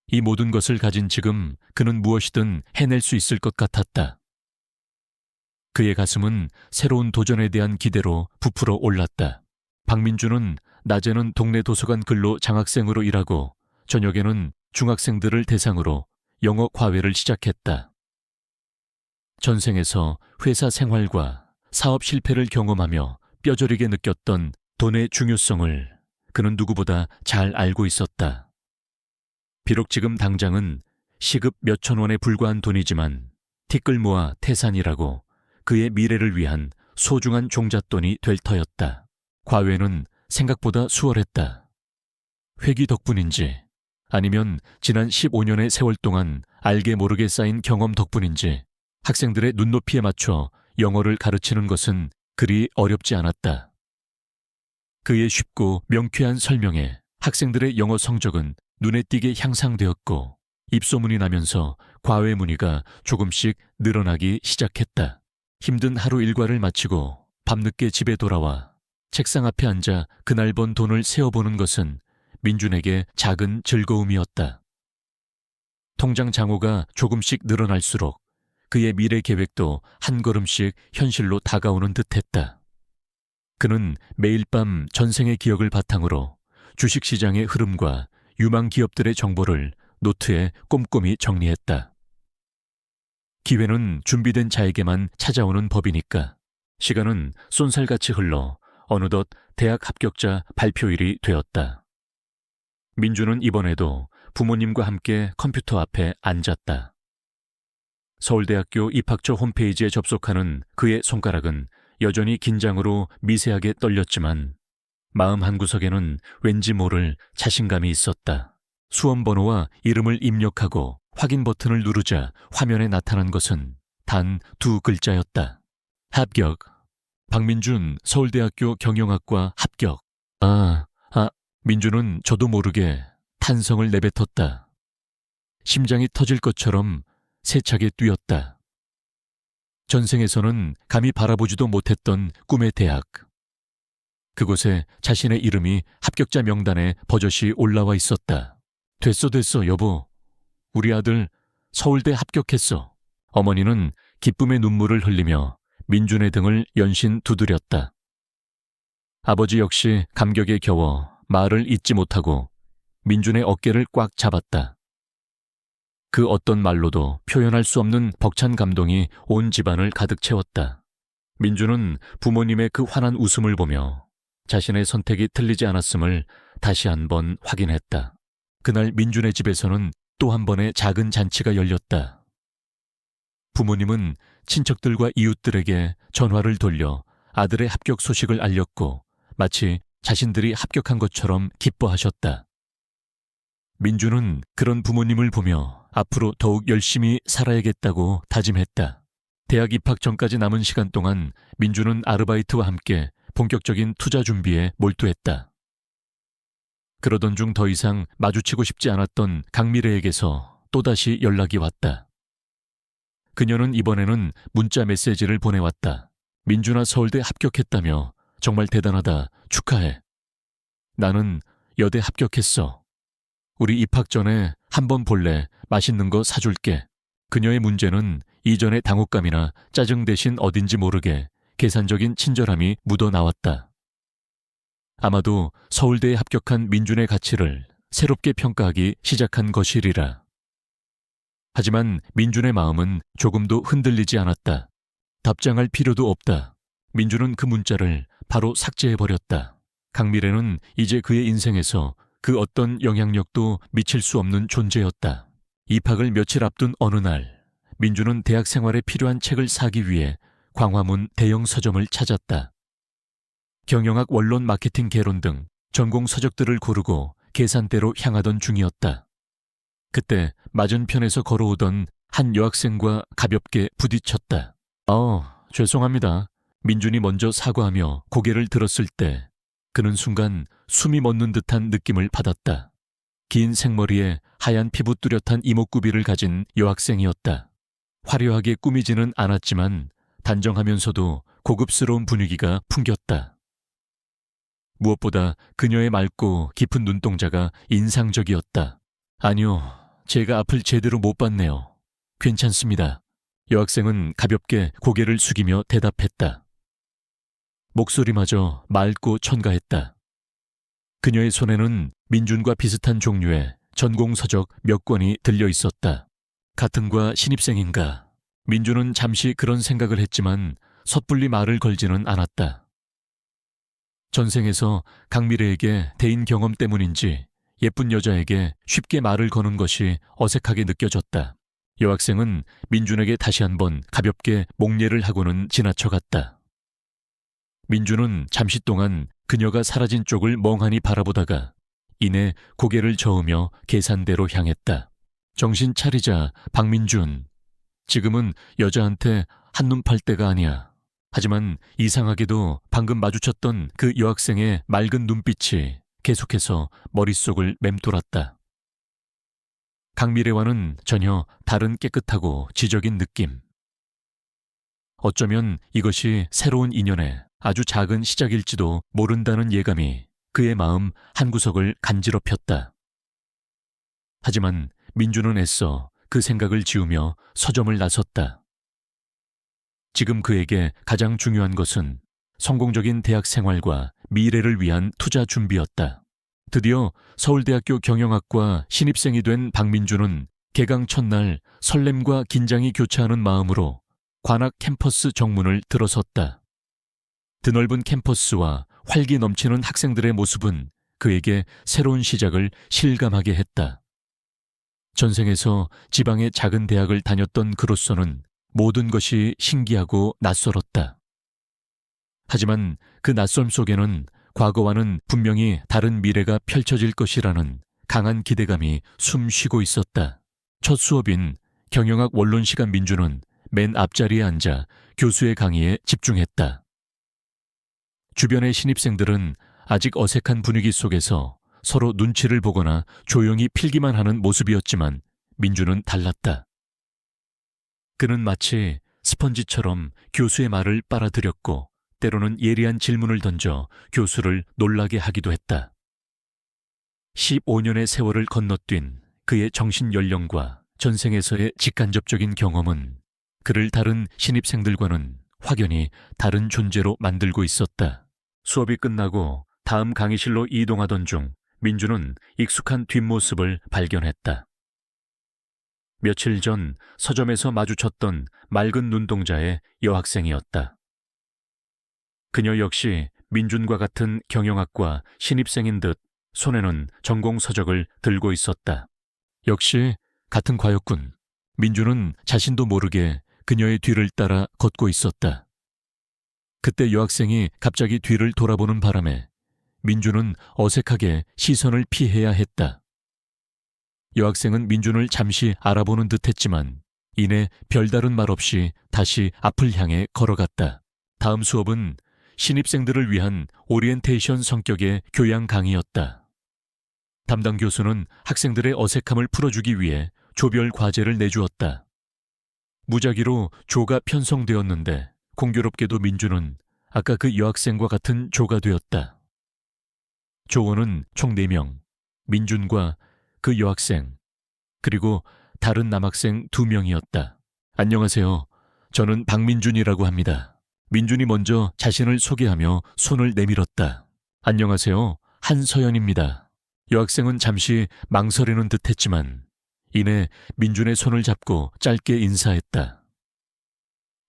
이 모든 것을 가진 지금 그는 무엇이든 해낼 수 있을 것 같았다. 그의 가슴은 새로운 도전에 대한 기대로 부풀어 올랐다. 박민주는 낮에는 동네 도서관 근로 장학생으로 일하고 저녁에는 중학생들을 대상으로 영어 과외를 시작했다. 전생에서 회사 생활과 사업 실패를 경험하며 뼈저리게 느꼈던 돈의 중요성을 그는 누구보다 잘 알고 있었다. 비록 지금 당장은 시급 몇천 원에 불과한 돈이지만 티끌 모아 태산이라고 그의 미래를 위한 소중한 종잣돈이 될 터였다. 과외는 생각보다 수월했다. 회기 덕분인지 아니면 지난 15년의 세월 동안 알게 모르게 쌓인 경험 덕분인지 학생들의 눈높이에 맞춰 영어를 가르치는 것은 그리 어렵지 않았다. 그의 쉽고 명쾌한 설명에 학생들의 영어 성적은 눈에 띄게 향상되었고 입소문이 나면서 과외 문의가 조금씩 늘어나기 시작했다. 힘든 하루 일과를 마치고 밤늦게 집에 돌아와 책상 앞에 앉아 그날 번 돈을 세어보는 것은 민준에게 작은 즐거움이었다. 통장 잔고가 조금씩 늘어날수록 그의 미래 계획도 한 걸음씩 현실로 다가오는 듯했다. 그는 매일 밤 전생의 기억을 바탕으로 주식시장의 흐름과 유망 기업들의 정보를 노트에 꼼꼼히 정리했다. 기회는 준비된 자에게만 찾아오는 법이니까. 시간은 쏜살같이 흘러 어느덧 대학 합격자 발표일이 되었다. 민주는 이번에도 부모님과 함께 컴퓨터 앞에 앉았다. 서울대학교 입학처 홈페이지에 접속하는 그의 손가락은 여전히 긴장으로 미세하게 떨렸지만 마음 한구석에는 왠지 모를 자신감이 있었다. 수험번호와 이름을 입력하고 확인 버튼을 누르자 화면에 나타난 것은 단 2 글자였다. 합격. 박민준 서울대학교 경영학과 합격. 민준은 저도 모르게 탄성을 내뱉었다. 심장이 터질 것처럼 세차게 뛰었다. 전생에서는 감히 바라보지도 못했던 꿈의 대학. 그곳에 자신의 이름이 합격자 명단에 버젓이 올라와 있었다. 됐어, 여보. 우리 아들 서울대 합격했어. 어머니는 기쁨의 눈물을 흘리며 민준의 등을 연신 두드렸다. 아버지 역시 감격에 겨워 말을 잇지 못하고 민준의 어깨를 꽉 잡았다. 그 어떤 말로도 표현할 수 없는 벅찬 감동이 온 집안을 가득 채웠다. 민준은 부모님의 그 환한 웃음을 보며 자신의 선택이 틀리지 않았음을 다시 한번 확인했다. 그날 민준의 집에서는 또 한 번의 작은 잔치가 열렸다. 부모님은 친척들과 이웃들에게 전화를 돌려 아들의 합격 소식을 알렸고 마치 자신들이 합격한 것처럼 기뻐하셨다. 민준은 그런 부모님을 보며 앞으로 더욱 열심히 살아야겠다고 다짐했다. 대학 입학 전까지 남은 시간 동안 민준은 아르바이트와 함께 본격적인 투자 준비에 몰두했다. 그러던 중 더 이상 마주치고 싶지 않았던 강미래에게서 또다시 연락이 왔다. 그녀는 이번에는 문자 메시지를 보내왔다. 민준아, 서울대 합격했다며. 정말 대단하다. 축하해. 나는 여대 합격했어. 우리 입학 전에 한번 볼래? 맛있는 거 사줄게. 그녀의 문제는 이전의 당혹감이나 짜증 대신 어딘지 모르게 계산적인 친절함이 묻어나왔다. 아마도 서울대에 합격한 민준의 가치를 새롭게 평가하기 시작한 것이리라. 하지만 민준의 마음은 조금도 흔들리지 않았다. 답장할 필요도 없다. 민준은 그 문자를 바로 삭제해버렸다. 강미래는 이제 그의 인생에서 그 어떤 영향력도 미칠 수 없는 존재였다. 입학을 며칠 앞둔 어느 날, 민준은 대학 생활에 필요한 책을 사기 위해 광화문 대형 서점을 찾았다. 경영학, 원론, 마케팅, 개론 등 전공 서적들을 고르고 계산대로 향하던 중이었다. 그때 맞은편에서 걸어오던 한 여학생과 가볍게 부딪혔다. 죄송합니다. 민준이 먼저 사과하며 고개를 들었을 때 그는 순간 숨이 멎는 듯한 느낌을 받았다. 긴 생머리에 하얀 피부 뚜렷한 이목구비를 가진 여학생이었다. 화려하게 꾸미지는 않았지만 단정하면서도 고급스러운 분위기가 풍겼다. 무엇보다 그녀의 맑고 깊은 눈동자가 인상적이었다. 아니요, 제가 앞을 제대로 못 봤네요. 괜찮습니다. 여학생은 가볍게 고개를 숙이며 대답했다. 목소리마저 맑고 천가했다. 그녀의 손에는 민준과 비슷한 종류의 전공 서적 몇 권이 들려 있었다. 같은과 신입생인가? 민준은 잠시 그런 생각을 했지만 섣불리 말을 걸지는 않았다. 전생에서 강미래에게 대인 경험 때문인지 예쁜 여자에게 쉽게 말을 거는 것이 어색하게 느껴졌다. 여학생은 민준에게 다시 한번 가볍게 목례를 하고는 지나쳐갔다. 민준은 잠시 동안 그녀가 사라진 쪽을 멍하니 바라보다가 이내 고개를 저으며 계산대로 향했다. 정신 차리자, 박민준. 지금은 여자한테 한눈 팔 때가 아니야. 하지만 이상하게도 방금 마주쳤던 그 여학생의 맑은 눈빛이 계속해서 머릿속을 맴돌았다. 강미래와는 전혀 다른 깨끗하고 지적인 느낌. 어쩌면 이것이 새로운 인연의 아주 작은 시작일지도 모른다는 예감이 그의 마음 한구석을 간지럽혔다. 하지만 민준은 애써 그 생각을 지우며 서점을 나섰다. 지금 그에게 가장 중요한 것은 성공적인 대학 생활과 미래를 위한 투자 준비였다. 드디어 서울대학교 경영학과 신입생이 된 박민준은 개강 첫날 설렘과 긴장이 교차하는 마음으로 관악 캠퍼스 정문을 들어섰다. 드넓은 캠퍼스와 활기 넘치는 학생들의 모습은 그에게 새로운 시작을 실감하게 했다. 전생에서 지방의 작은 대학을 다녔던 그로서는 모든 것이 신기하고 낯설었다. 하지만 그 낯섦 속에는 과거와는 분명히 다른 미래가 펼쳐질 것이라는 강한 기대감이 숨쉬고 있었다. 첫 수업인 경영학 원론 시간 민준은 맨 앞자리에 앉아 교수의 강의에 집중했다. 주변의 신입생들은 아직 어색한 분위기 속에서 서로 눈치를 보거나 조용히 필기만 하는 모습이었지만 민주는 달랐다. 그는 마치 스펀지처럼 교수의 말을 빨아들였고 때로는 예리한 질문을 던져 교수를 놀라게 하기도 했다. 15년의 세월을 건너뛴 그의 정신 연령과 전생에서의 직간접적인 경험은 그를 다른 신입생들과는 확연히 다른 존재로 만들고 있었다. 수업이 끝나고 다음 강의실로 이동하던 중 민주는 익숙한 뒷모습을 발견했다. 며칠 전 서점에서 마주쳤던 맑은 눈동자의 여학생이었다. 그녀 역시 민준과 같은 경영학과 신입생인 듯 손에는 전공 서적을 들고 있었다. 역시 같은 과였군. 민주는 자신도 모르게 그녀의 뒤를 따라 걷고 있었다. 그때 여학생이 갑자기 뒤를 돌아보는 바람에 민주는 어색하게 시선을 피해야 했다. 여학생은 민준을 잠시 알아보는 듯했지만 이내 별다른 말 없이 다시 앞을 향해 걸어갔다. 다음 수업은 신입생들을 위한 오리엔테이션 성격의 교양 강의였다. 담당 교수는 학생들의 어색함을 풀어주기 위해 조별 과제를 내주었다. 무작위로 조가 편성되었는데 공교롭게도 민주는 아까 그 여학생과 같은 조가 되었다. 조원은 총 4명, 민준과 그 여학생, 그리고 다른 남학생 2명이었다. 안녕하세요. 저는 박민준이라고 합니다. 민준이 먼저 자신을 소개하며 손을 내밀었다. 안녕하세요. 한서연입니다. 여학생은 잠시 망설이는 듯했지만 이내 민준의 손을 잡고 짧게 인사했다.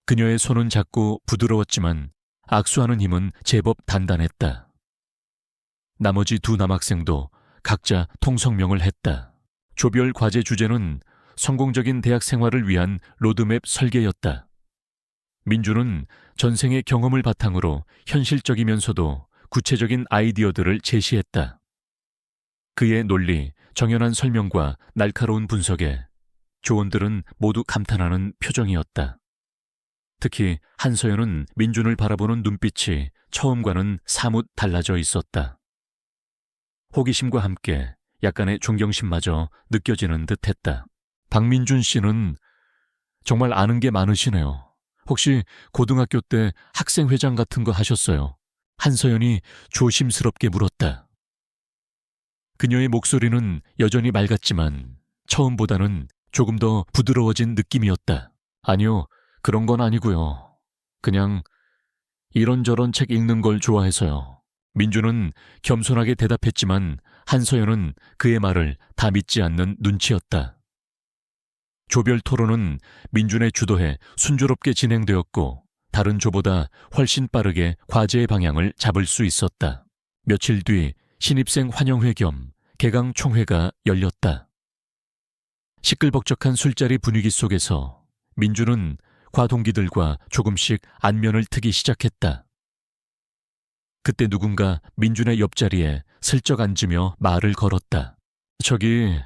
그녀의 손은 작고 부드러웠지만 악수하는 힘은 제법 단단했다. 나머지 2 남학생도 각자 통성명을 했다. 조별 과제 주제는 성공적인 대학 생활을 위한 로드맵 설계였다. 민주는 전생의 경험을 바탕으로 현실적이면서도 구체적인 아이디어들을 제시했다. 그의 논리, 정연한 설명과 날카로운 분석에 조원들은 모두 감탄하는 표정이었다. 특히 한서연은 민준을 바라보는 눈빛이 처음과는 사뭇 달라져 있었다. 호기심과 함께 약간의 존경심마저 느껴지는 듯했다. 박민준 씨는 정말 아는 게 많으시네요. 혹시 고등학교 때 학생회장 같은 거 하셨어요? 한서연이 조심스럽게 물었다. 그녀의 목소리는 여전히 맑았지만 처음보다는 조금 더 부드러워진 느낌이었다. 아니요, 그런 건 아니고요. 그냥 이런저런 책 읽는 걸 좋아해서요. 민주는 겸손하게 대답했지만 한서연은 그의 말을 다 믿지 않는 눈치였다. 조별 토론은 민준의 주도에 순조롭게 진행되었고 다른 조보다 훨씬 빠르게 과제의 방향을 잡을 수 있었다. 며칠 뒤 신입생 환영회 겸 개강 총회가 열렸다. 시끌벅적한 술자리 분위기 속에서 민준은 과동기들과 조금씩 안면을 트기 시작했다. 그때 누군가 민준의 옆자리에 슬쩍 앉으며 말을 걸었다. 저기,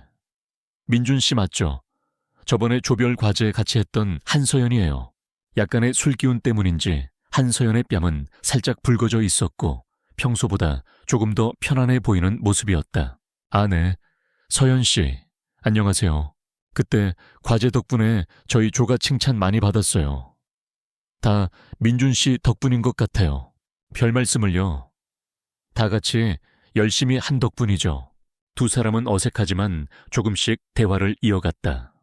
민준 씨 맞죠? 저번에 조별 과제 같이 했던 한서연이에요. 약간의 술 기운 때문인지 한서연의 뺨은 살짝 붉어져 있었고 평소보다 조금 더 편안해 보이는 모습이었다. 아, 네. 서연 씨, 안녕하세요. 그때 과제 덕분에 저희 조가 칭찬 많이 받았어요. 다 민준 씨 덕분인 것 같아요. 별 말씀을요. 다 같이 열심히 한 덕분이죠. 2 사람은 어색하지만 조금씩 대화를 이어갔다.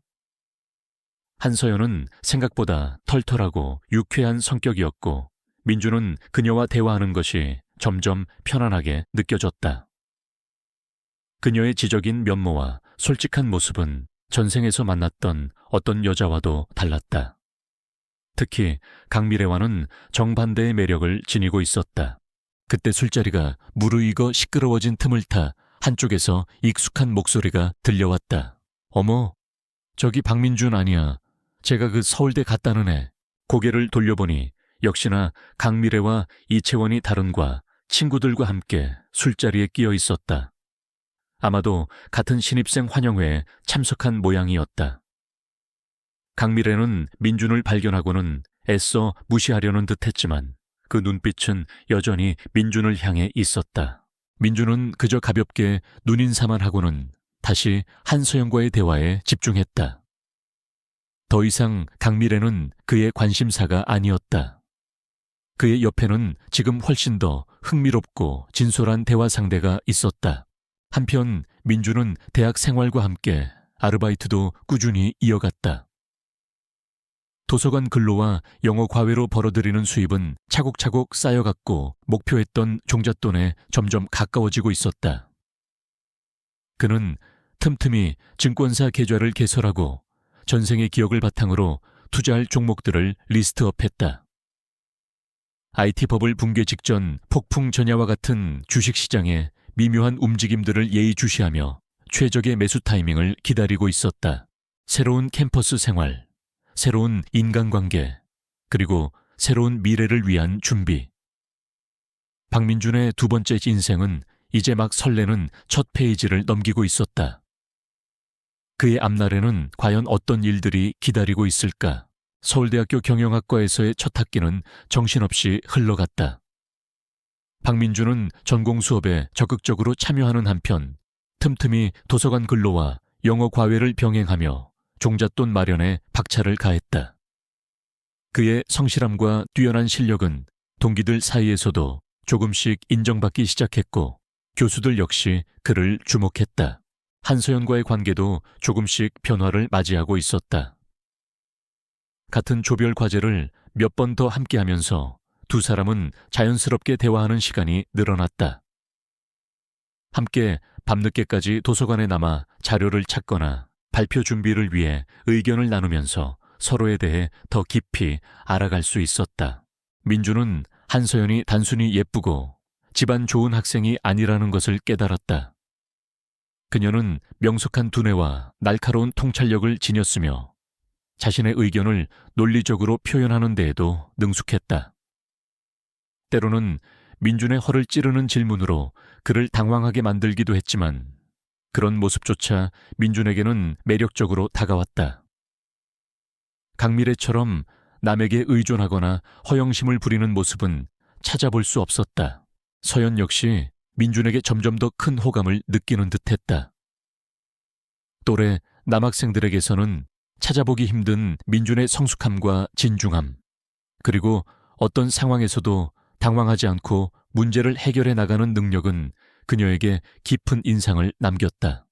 한서연은 생각보다 털털하고 유쾌한 성격이었고 민주는 그녀와 대화하는 것이 점점 편안하게 느껴졌다. 그녀의 지적인 면모와 솔직한 모습은 전생에서 만났던 어떤 여자와도 달랐다. 특히 강미래와는 정반대의 매력을 지니고 있었다. 그때 술자리가 무르익어 시끄러워진 틈을 타 한쪽에서 익숙한 목소리가 들려왔다. 어머, 저기 박민준 아니야. 제가 그 서울대 갔다는 애. 고개를 돌려보니 역시나 강미래와 이채원이 다른과 친구들과 함께 술자리에 끼어 있었다. 아마도 같은 신입생 환영회에 참석한 모양이었다. 강미래는 민준을 발견하고는 애써 무시하려는 듯했지만 그 눈빛은 여전히 민준을 향해 있었다. 민준은 그저 가볍게 눈인사만 하고는 다시 한서영과의 대화에 집중했다. 더 이상 강미래는 그의 관심사가 아니었다. 그의 옆에는 지금 훨씬 더 흥미롭고 진솔한 대화 상대가 있었다. 한편 민준은 대학 생활과 함께 아르바이트도 꾸준히 이어갔다. 도서관 근로와 영어 과외로 벌어들이는 수입은 차곡차곡 쌓여갔고 목표했던 종잣돈에 점점 가까워지고 있었다. 그는 틈틈이 증권사 계좌를 개설하고 전생의 기억을 바탕으로 투자할 종목들을 리스트업했다. IT버블 붕괴 직전 폭풍 전야와 같은 주식시장의 미묘한 움직임들을 예의주시하며 최적의 매수 타이밍을 기다리고 있었다. 새로운 캠퍼스 생활, 새로운 인간관계, 그리고 새로운 미래를 위한 준비. 박민준의 두 번째 인생은 이제 막 설레는 첫 페이지를 넘기고 있었다. 그의 앞날에는 과연 어떤 일들이 기다리고 있을까? 서울대학교 경영학과에서의 첫 학기는 정신없이 흘러갔다. 박민준은 전공 수업에 적극적으로 참여하는 한편 틈틈이 도서관 근로와 영어 과외를 병행하며 종잣돈 마련에 박차를 가했다. 그의 성실함과 뛰어난 실력은 동기들 사이에서도 조금씩 인정받기 시작했고 교수들 역시 그를 주목했다. 한서연과의 관계도 조금씩 변화를 맞이하고 있었다. 같은 조별 과제를 몇 번 더 함께하면서 두 사람은 자연스럽게 대화하는 시간이 늘어났다. 함께 밤늦게까지 도서관에 남아 자료를 찾거나 발표 준비를 위해 의견을 나누면서 서로에 대해 더 깊이 알아갈 수 있었다. 민주는 한서연이 단순히 예쁘고 집안 좋은 학생이 아니라는 것을 깨달았다. 그녀는 명석한 두뇌와 날카로운 통찰력을 지녔으며 자신의 의견을 논리적으로 표현하는 데에도 능숙했다. 때로는 민준의 허를 찌르는 질문으로 그를 당황하게 만들기도 했지만 그런 모습조차 민준에게는 매력적으로 다가왔다. 강미래처럼 남에게 의존하거나 허영심을 부리는 모습은 찾아볼 수 없었다. 서연 역시 민준에게 점점 더 큰 호감을 느끼는 듯했다. 또래 남학생들에게서는 찾아보기 힘든 민준의 성숙함과 진중함, 그리고 어떤 상황에서도 당황하지 않고 문제를 해결해 나가는 능력은 그녀에게 깊은 인상을 남겼다.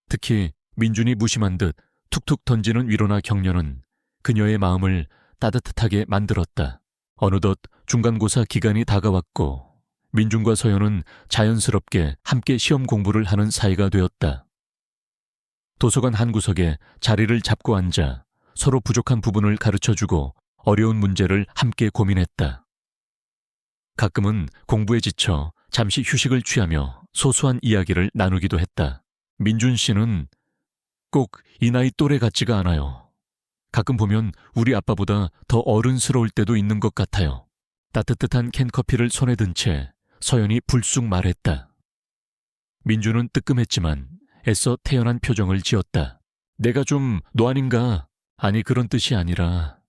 특히 민준이 무심한 듯 툭툭 던지는 위로나 격려는 그녀의 마음을 따뜻하게 만들었다. 어느덧 중간고사 기간이 다가왔고 민준과 서연은 자연스럽게 함께 시험 공부를 하는 사이가 되었다. 도서관 한 구석에 자리를 잡고 앉아 서로 부족한 부분을 가르쳐주고 어려운 문제를 함께 고민했다. 가끔은 공부에 지쳐 잠시 휴식을 취하며 소소한 이야기를 나누기도 했다. 민준 씨는 꼭 이 나이 또래 같지가 않아요. 가끔 보면 우리 아빠보다 더 어른스러울 때도 있는 것 같아요. 따뜻한 캔커피를 손에 든 채 서연이 불쑥 말했다. 민준은 뜨끔했지만 애써 태연한 표정을 지었다. 내가 좀 노안인가? 아니 그런 뜻이 아니라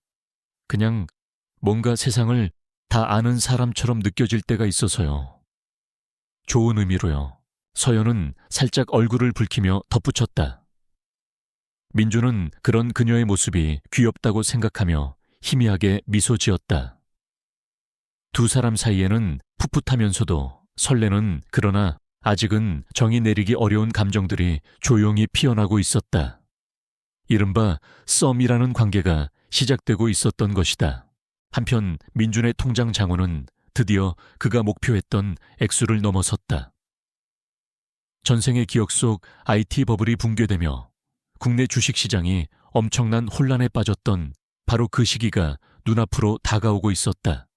그냥 뭔가 세상을 다 아는 사람처럼 느껴질 때가 있어서요. 좋은 의미로요. 서연은 살짝 얼굴을 붉히며 덧붙였다. 민준은 그런 그녀의 모습이 귀엽다고 생각하며 희미하게 미소 지었다. 두 사람 사이에는 풋풋하면서도 설레는 그러나 아직은 정이 내리기 어려운 감정들이 조용히 피어나고 있었다. 이른바 썸이라는 관계가 시작되고 있었던 것이다. 한편 민준의 통장 잔고는 드디어 그가 목표했던 액수를 넘어섰다. 전생의 기억 속 IT 버블이 붕괴되며 국내 주식시장이 엄청난 혼란에 빠졌던 바로 그 시기가 눈앞으로 다가오고 있었다.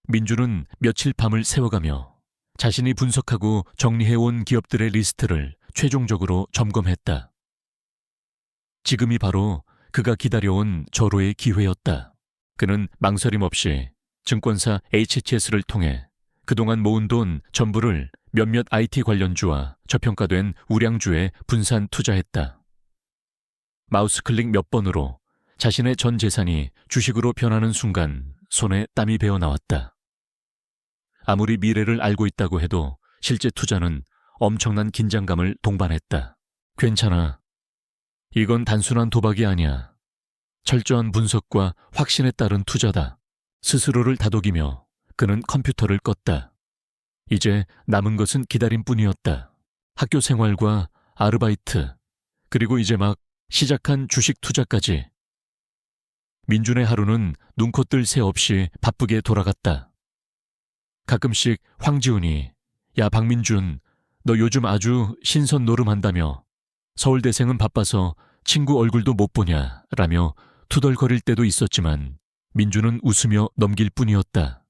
민준은 며칠 밤을 새워가며 자신이 분석하고 정리해온 기업들의 리스트를 최종적으로 점검했다. 지금이 바로 그가 기다려온 절호의 기회였다. 그는 망설임 없이 증권사 HTS를 통해 그동안 모은 돈 전부를 몇몇 IT 관련주와 저평가된 우량주에 분산 투자했다. 마우스 클릭 몇 번으로 자신의 전 재산이 주식으로 변하는 순간 손에 땀이 배어 나왔다. 아무리 미래를 알고 있다고 해도 실제 투자는 엄청난 긴장감을 동반했다. 괜찮아. 이건 단순한 도박이 아니야. 철저한 분석과 확신에 따른 투자다. 스스로를 다독이며 그는 컴퓨터를 껐다. 이제 남은 것은 기다림뿐이었다. 학교 생활과 아르바이트, 그리고 이제 막 시작한 주식 투자까지. 민준의 하루는 눈코 뜰 새 없이 바쁘게 돌아갔다. 가끔씩 황지훈이 야 박민준, 너 요즘 아주 신선 노름한다며 서울대생은 바빠서 친구 얼굴도 못 보냐 라며 투덜거릴 때도 있었지만 민준은 웃으며 넘길 뿐이었다.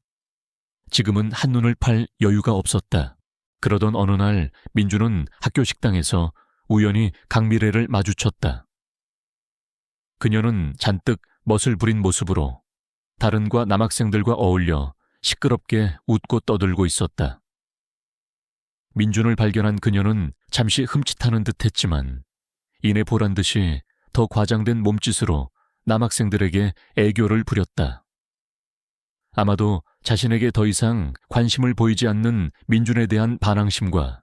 지금은 한눈을 팔 여유가 없었다. 그러던 어느 날 민준은 학교 식당에서 우연히 강미래를 마주쳤다. 그녀는 잔뜩 멋을 부린 모습으로 다른과 남학생들과 어울려 시끄럽게 웃고 떠들고 있었다. 민준을 발견한 그녀는 잠시 흠칫하는 듯 했지만 이내 보란 듯이 더 과장된 몸짓으로 남학생들에게 애교를 부렸다. 아마도 자신에게 더 이상 관심을 보이지 않는 민준에 대한 반항심과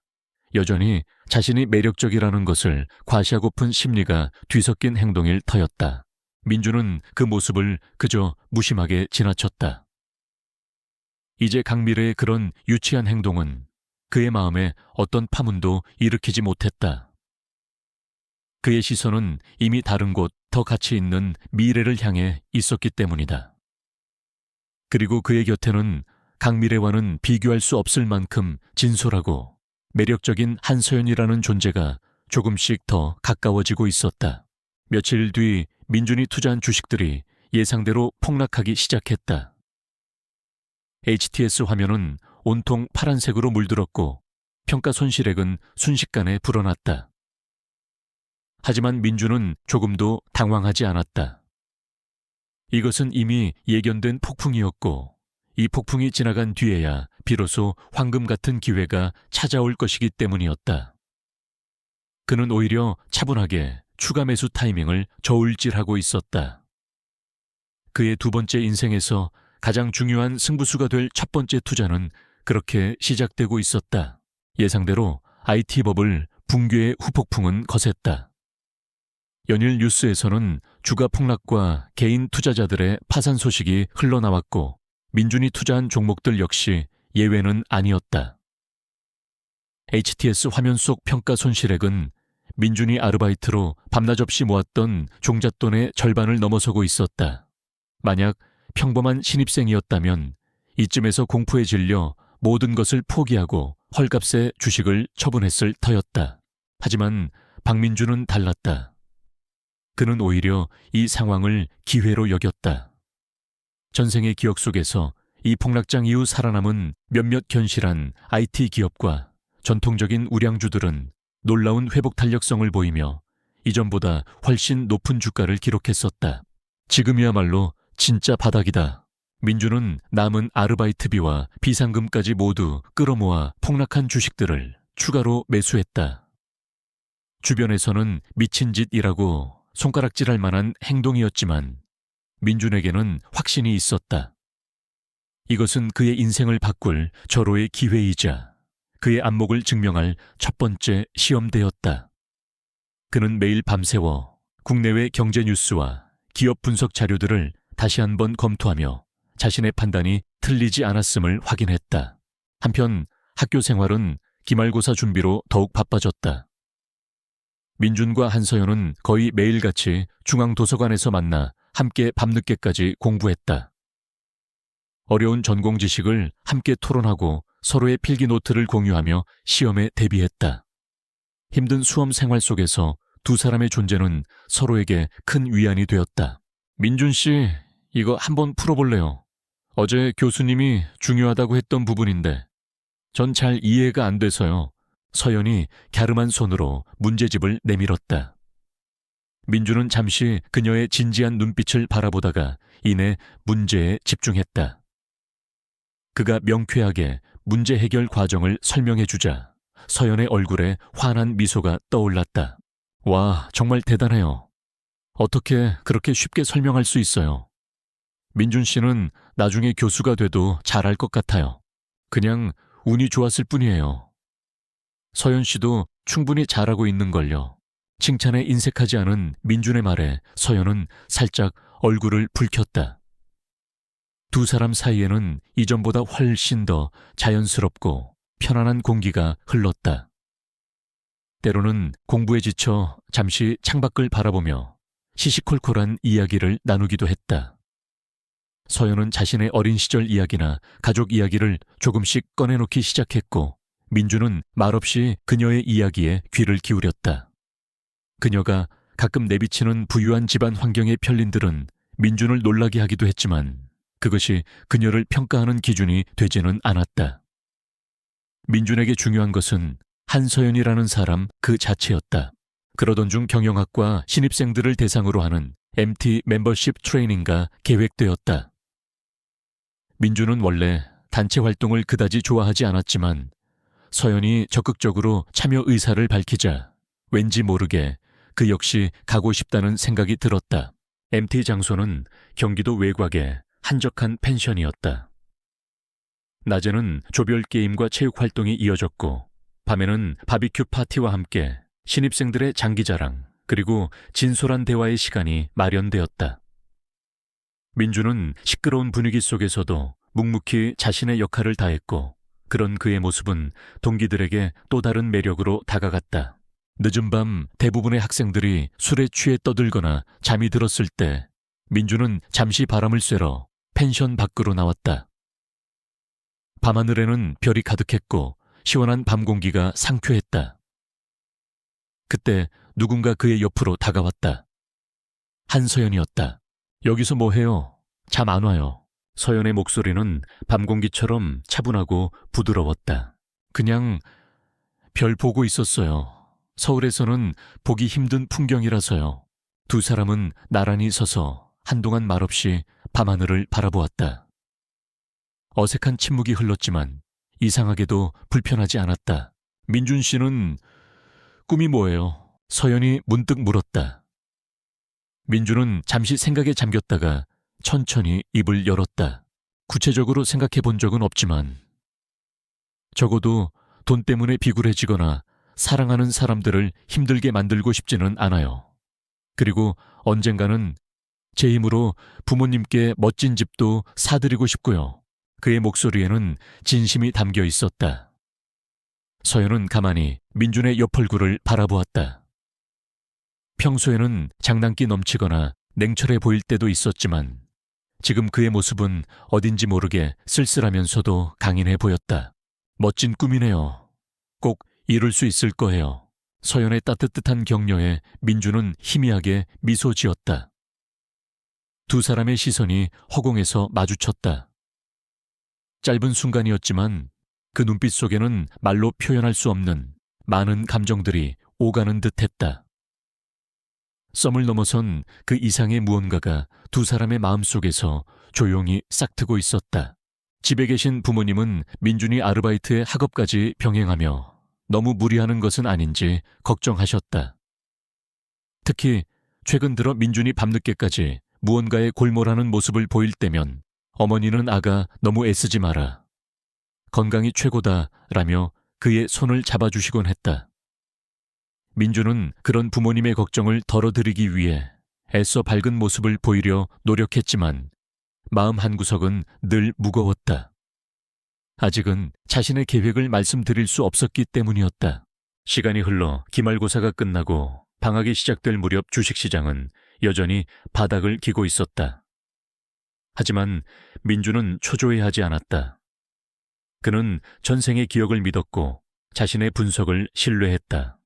여전히 자신이 매력적이라는 것을 과시하고픈 심리가 뒤섞인 행동일 터였다. 민준은 그 모습을 그저 무심하게 지나쳤다. 이제 강미래의 그런 유치한 행동은 그의 마음에 어떤 파문도 일으키지 못했다. 그의 시선은 이미 다른 곳 더 가치 있는 미래를 향해 있었기 때문이다. 그리고 그의 곁에는 강미래와는 비교할 수 없을 만큼 진솔하고 매력적인 한서연이라는 존재가 조금씩 더 가까워지고 있었다. 며칠 뒤 민준이 투자한 주식들이 예상대로 폭락하기 시작했다. HTS 화면은 온통 파란색으로 물들었고 평가 손실액은 순식간에 불어났다. 하지만 민준은 조금도 당황하지 않았다. 이것은 이미 예견된 폭풍이었고 이 폭풍이 지나간 뒤에야 비로소 황금 같은 기회가 찾아올 것이기 때문이었다. 그는 오히려 차분하게 추가 매수 타이밍을 저울질하고 있었다. 그의 두 번째 인생에서 가장 중요한 승부수가 될 첫 번째 투자는 그렇게 시작되고 있었다. 예상대로 IT 버블 붕괴의 후폭풍은 거셌다. 연일 뉴스에서는 주가 폭락과 개인 투자자들의 파산 소식이 흘러나왔고 민준이 투자한 종목들 역시 예외는 아니었다. HTS 화면 속 평가 손실액은 민준이 아르바이트로 밤낮 없이 모았던 종잣돈의 절반을 넘어서고 있었다. 만약 평범한 신입생이었다면 이쯤에서 공포에 질려 모든 것을 포기하고 헐값에 주식을 처분했을 터였다. 하지만 박민준은 달랐다. 그는 오히려 이 상황을 기회로 여겼다. 전생의 기억 속에서 이 폭락장 이후 살아남은 몇몇 견실한 IT 기업과 전통적인 우량주들은 놀라운 회복 탄력성을 보이며 이전보다 훨씬 높은 주가를 기록했었다. 지금이야말로 진짜 바닥이다. 민준은 남은 아르바이트비와 비상금까지 모두 끌어모아 폭락한 주식들을 추가로 매수했다. 주변에서는 미친 짓이라고 손가락질할 만한 행동이었지만 민준에게는 확신이 있었다. 이것은 그의 인생을 바꿀 절호의 기회이자 그의 안목을 증명할 첫 번째 시험대였다. 그는 매일 밤새워 국내외 경제 뉴스와 기업 분석 자료들을 다시 한번 검토하며 자신의 판단이 틀리지 않았음을 확인했다. 한편 학교 생활은 기말고사 준비로 더욱 바빠졌다. 민준과 한서연은 거의 매일같이 중앙도서관에서 만나 함께 밤늦게까지 공부했다. 어려운 전공 지식을 함께 토론하고 서로의 필기 노트를 공유하며 시험에 대비했다. 힘든 수험 생활 속에서 두 사람의 존재는 서로에게 큰 위안이 되었다. 민준 씨, 이거 한번 풀어볼래요? 어제 교수님이 중요하다고 했던 부분인데 전 잘 이해가 안 돼서요. 서연이 갸름한 손으로 문제집을 내밀었다. 민준은 잠시 그녀의 진지한 눈빛을 바라보다가 이내 문제에 집중했다. 그가 명쾌하게 문제 해결 과정을 설명해주자 서연의 얼굴에 환한 미소가 떠올랐다. 와, 정말 대단해요. 어떻게 그렇게 쉽게 설명할 수 있어요? 민준 씨는 나중에 교수가 돼도 잘할 것 같아요. 그냥 운이 좋았을 뿐이에요. 서연 씨도 충분히 잘하고 있는걸요. 칭찬에 인색하지 않은 민준의 말에 서연은 살짝 얼굴을 붉혔다. 두 사람 사이에는 이전보다 훨씬 더 자연스럽고 편안한 공기가 흘렀다. 때로는 공부에 지쳐 잠시 창밖을 바라보며 시시콜콜한 이야기를 나누기도 했다. 서연은 자신의 어린 시절 이야기나 가족 이야기를 조금씩 꺼내놓기 시작했고, 민주는 말없이 그녀의 이야기에 귀를 기울였다. 그녀가 가끔 내비치는 부유한 집안 환경의 편린들은 민준을 놀라게 하기도 했지만 그것이 그녀를 평가하는 기준이 되지는 않았다. 민준에게 중요한 것은 한서연이라는 사람 그 자체였다. 그러던 중 경영학과 신입생들을 대상으로 하는 MT 멤버십 트레이닝가 계획되었다. 민준은 원래 단체 활동을 그다지 좋아하지 않았지만 서연이 적극적으로 참여 의사를 밝히자 왠지 모르게 그 역시 가고 싶다는 생각이 들었다. MT 장소는 경기도 외곽의 한적한 펜션이었다. 낮에는 조별 게임과 체육 활동이 이어졌고 밤에는 바비큐 파티와 함께 신입생들의 장기자랑 그리고 진솔한 대화의 시간이 마련되었다. 민주는 시끄러운 분위기 속에서도 묵묵히 자신의 역할을 다했고 그런 그의 모습은 동기들에게 또 다른 매력으로 다가갔다. 늦은 밤 대부분의 학생들이 술에 취해 떠들거나 잠이 들었을 때 민주는 잠시 바람을 쐬러 펜션 밖으로 나왔다. 밤하늘에는 별이 가득했고 시원한 밤 공기가 상쾌했다. 그때 누군가 그의 옆으로 다가왔다. 한서연이었다. 여기서 뭐 해요? 잠 안 와요. 서연의 목소리는 밤 공기처럼 차분하고 부드러웠다. 그냥 별 보고 있었어요. 서울에서는 보기 힘든 풍경이라서요. 두 사람은 나란히 서서 한동안 말없이 밤하늘을 바라보았다. 어색한 침묵이 흘렀지만 이상하게도 불편하지 않았다. 민준 씨는 꿈이 뭐예요? 서연이 문득 물었다. 민준은 잠시 생각에 잠겼다가 천천히 입을 열었다. 구체적으로 생각해 본 적은 없지만 적어도 돈 때문에 비굴해지거나 사랑하는 사람들을 힘들게 만들고 싶지는 않아요. 그리고 언젠가는 제 힘으로 부모님께 멋진 집도 사드리고 싶고요. 그의 목소리에는 진심이 담겨 있었다. 서연은 가만히 민준의 옆 얼굴을 바라보았다. 평소에는 장난기 넘치거나 냉철해 보일 때도 있었지만 지금 그의 모습은 어딘지 모르게 쓸쓸하면서도 강인해 보였다. 멋진 꿈이네요. 꼭 이룰 수 있을 거예요. 서연의 따뜻한 격려에 민주는 희미하게 미소 지었다. 두 사람의 시선이 허공에서 마주쳤다. 짧은 순간이었지만 그 눈빛 속에는 말로 표현할 수 없는 많은 감정들이 오가는 듯했다. 썸을 넘어선 그 이상의 무언가가 두 사람의 마음속에서 조용히 싹트고 있었다. 집에 계신 부모님은 민준이 아르바이트에 학업까지 병행하며 너무 무리하는 것은 아닌지 걱정하셨다. 특히 최근 들어 민준이 밤늦게까지 무언가에 골몰하는 모습을 보일 때면 어머니는 아가 너무 애쓰지 마라. 건강이 최고다라며 그의 손을 잡아주시곤 했다. 민주는 그런 부모님의 걱정을 덜어드리기 위해 애써 밝은 모습을 보이려 노력했지만 마음 한구석은 늘 무거웠다. 아직은 자신의 계획을 말씀드릴 수 없었기 때문이었다. 시간이 흘러 기말고사가 끝나고 방학이 시작될 무렵 주식시장은 여전히 바닥을 기고 있었다. 하지만 민주는 초조해하지 않았다. 그는 전생의 기억을 믿었고 자신의 분석을 신뢰했다.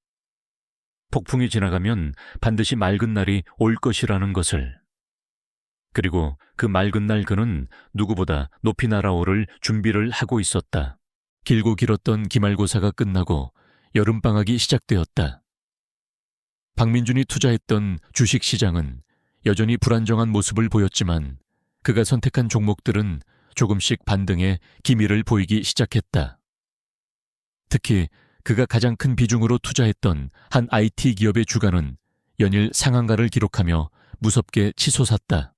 폭풍이 지나가면 반드시 맑은 날이 올 것이라는 것을. 그리고 그 맑은 날 그는 누구보다 높이 날아오를 준비를 하고 있었다. 길고 길었던 기말고사가 끝나고 여름방학이 시작되었다. 박민준이 투자했던 주식시장은 여전히 불안정한 모습을 보였지만 그가 선택한 종목들은 조금씩 반등해 기미를 보이기 시작했다. 특히 그가 가장 큰 비중으로 투자했던 한 IT 기업의 주가는 연일 상한가를 기록하며 무섭게 치솟았다.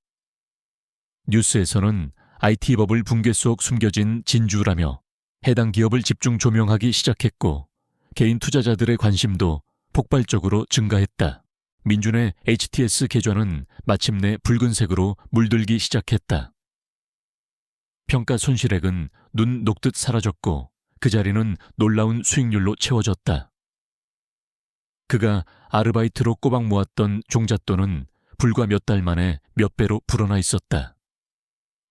뉴스에서는 IT 버블 붕괴 속 숨겨진 진주라며 해당 기업을 집중 조명하기 시작했고 개인 투자자들의 관심도 폭발적으로 증가했다. 민준의 HTS 계좌는 마침내 붉은색으로 물들기 시작했다. 평가 손실액은 눈 녹듯 사라졌고 그 자리는 놀라운 수익률로 채워졌다. 그가 아르바이트로 꼬박 모았던 종잣돈은 불과 몇 달 만에 몇 배로 불어나 있었다.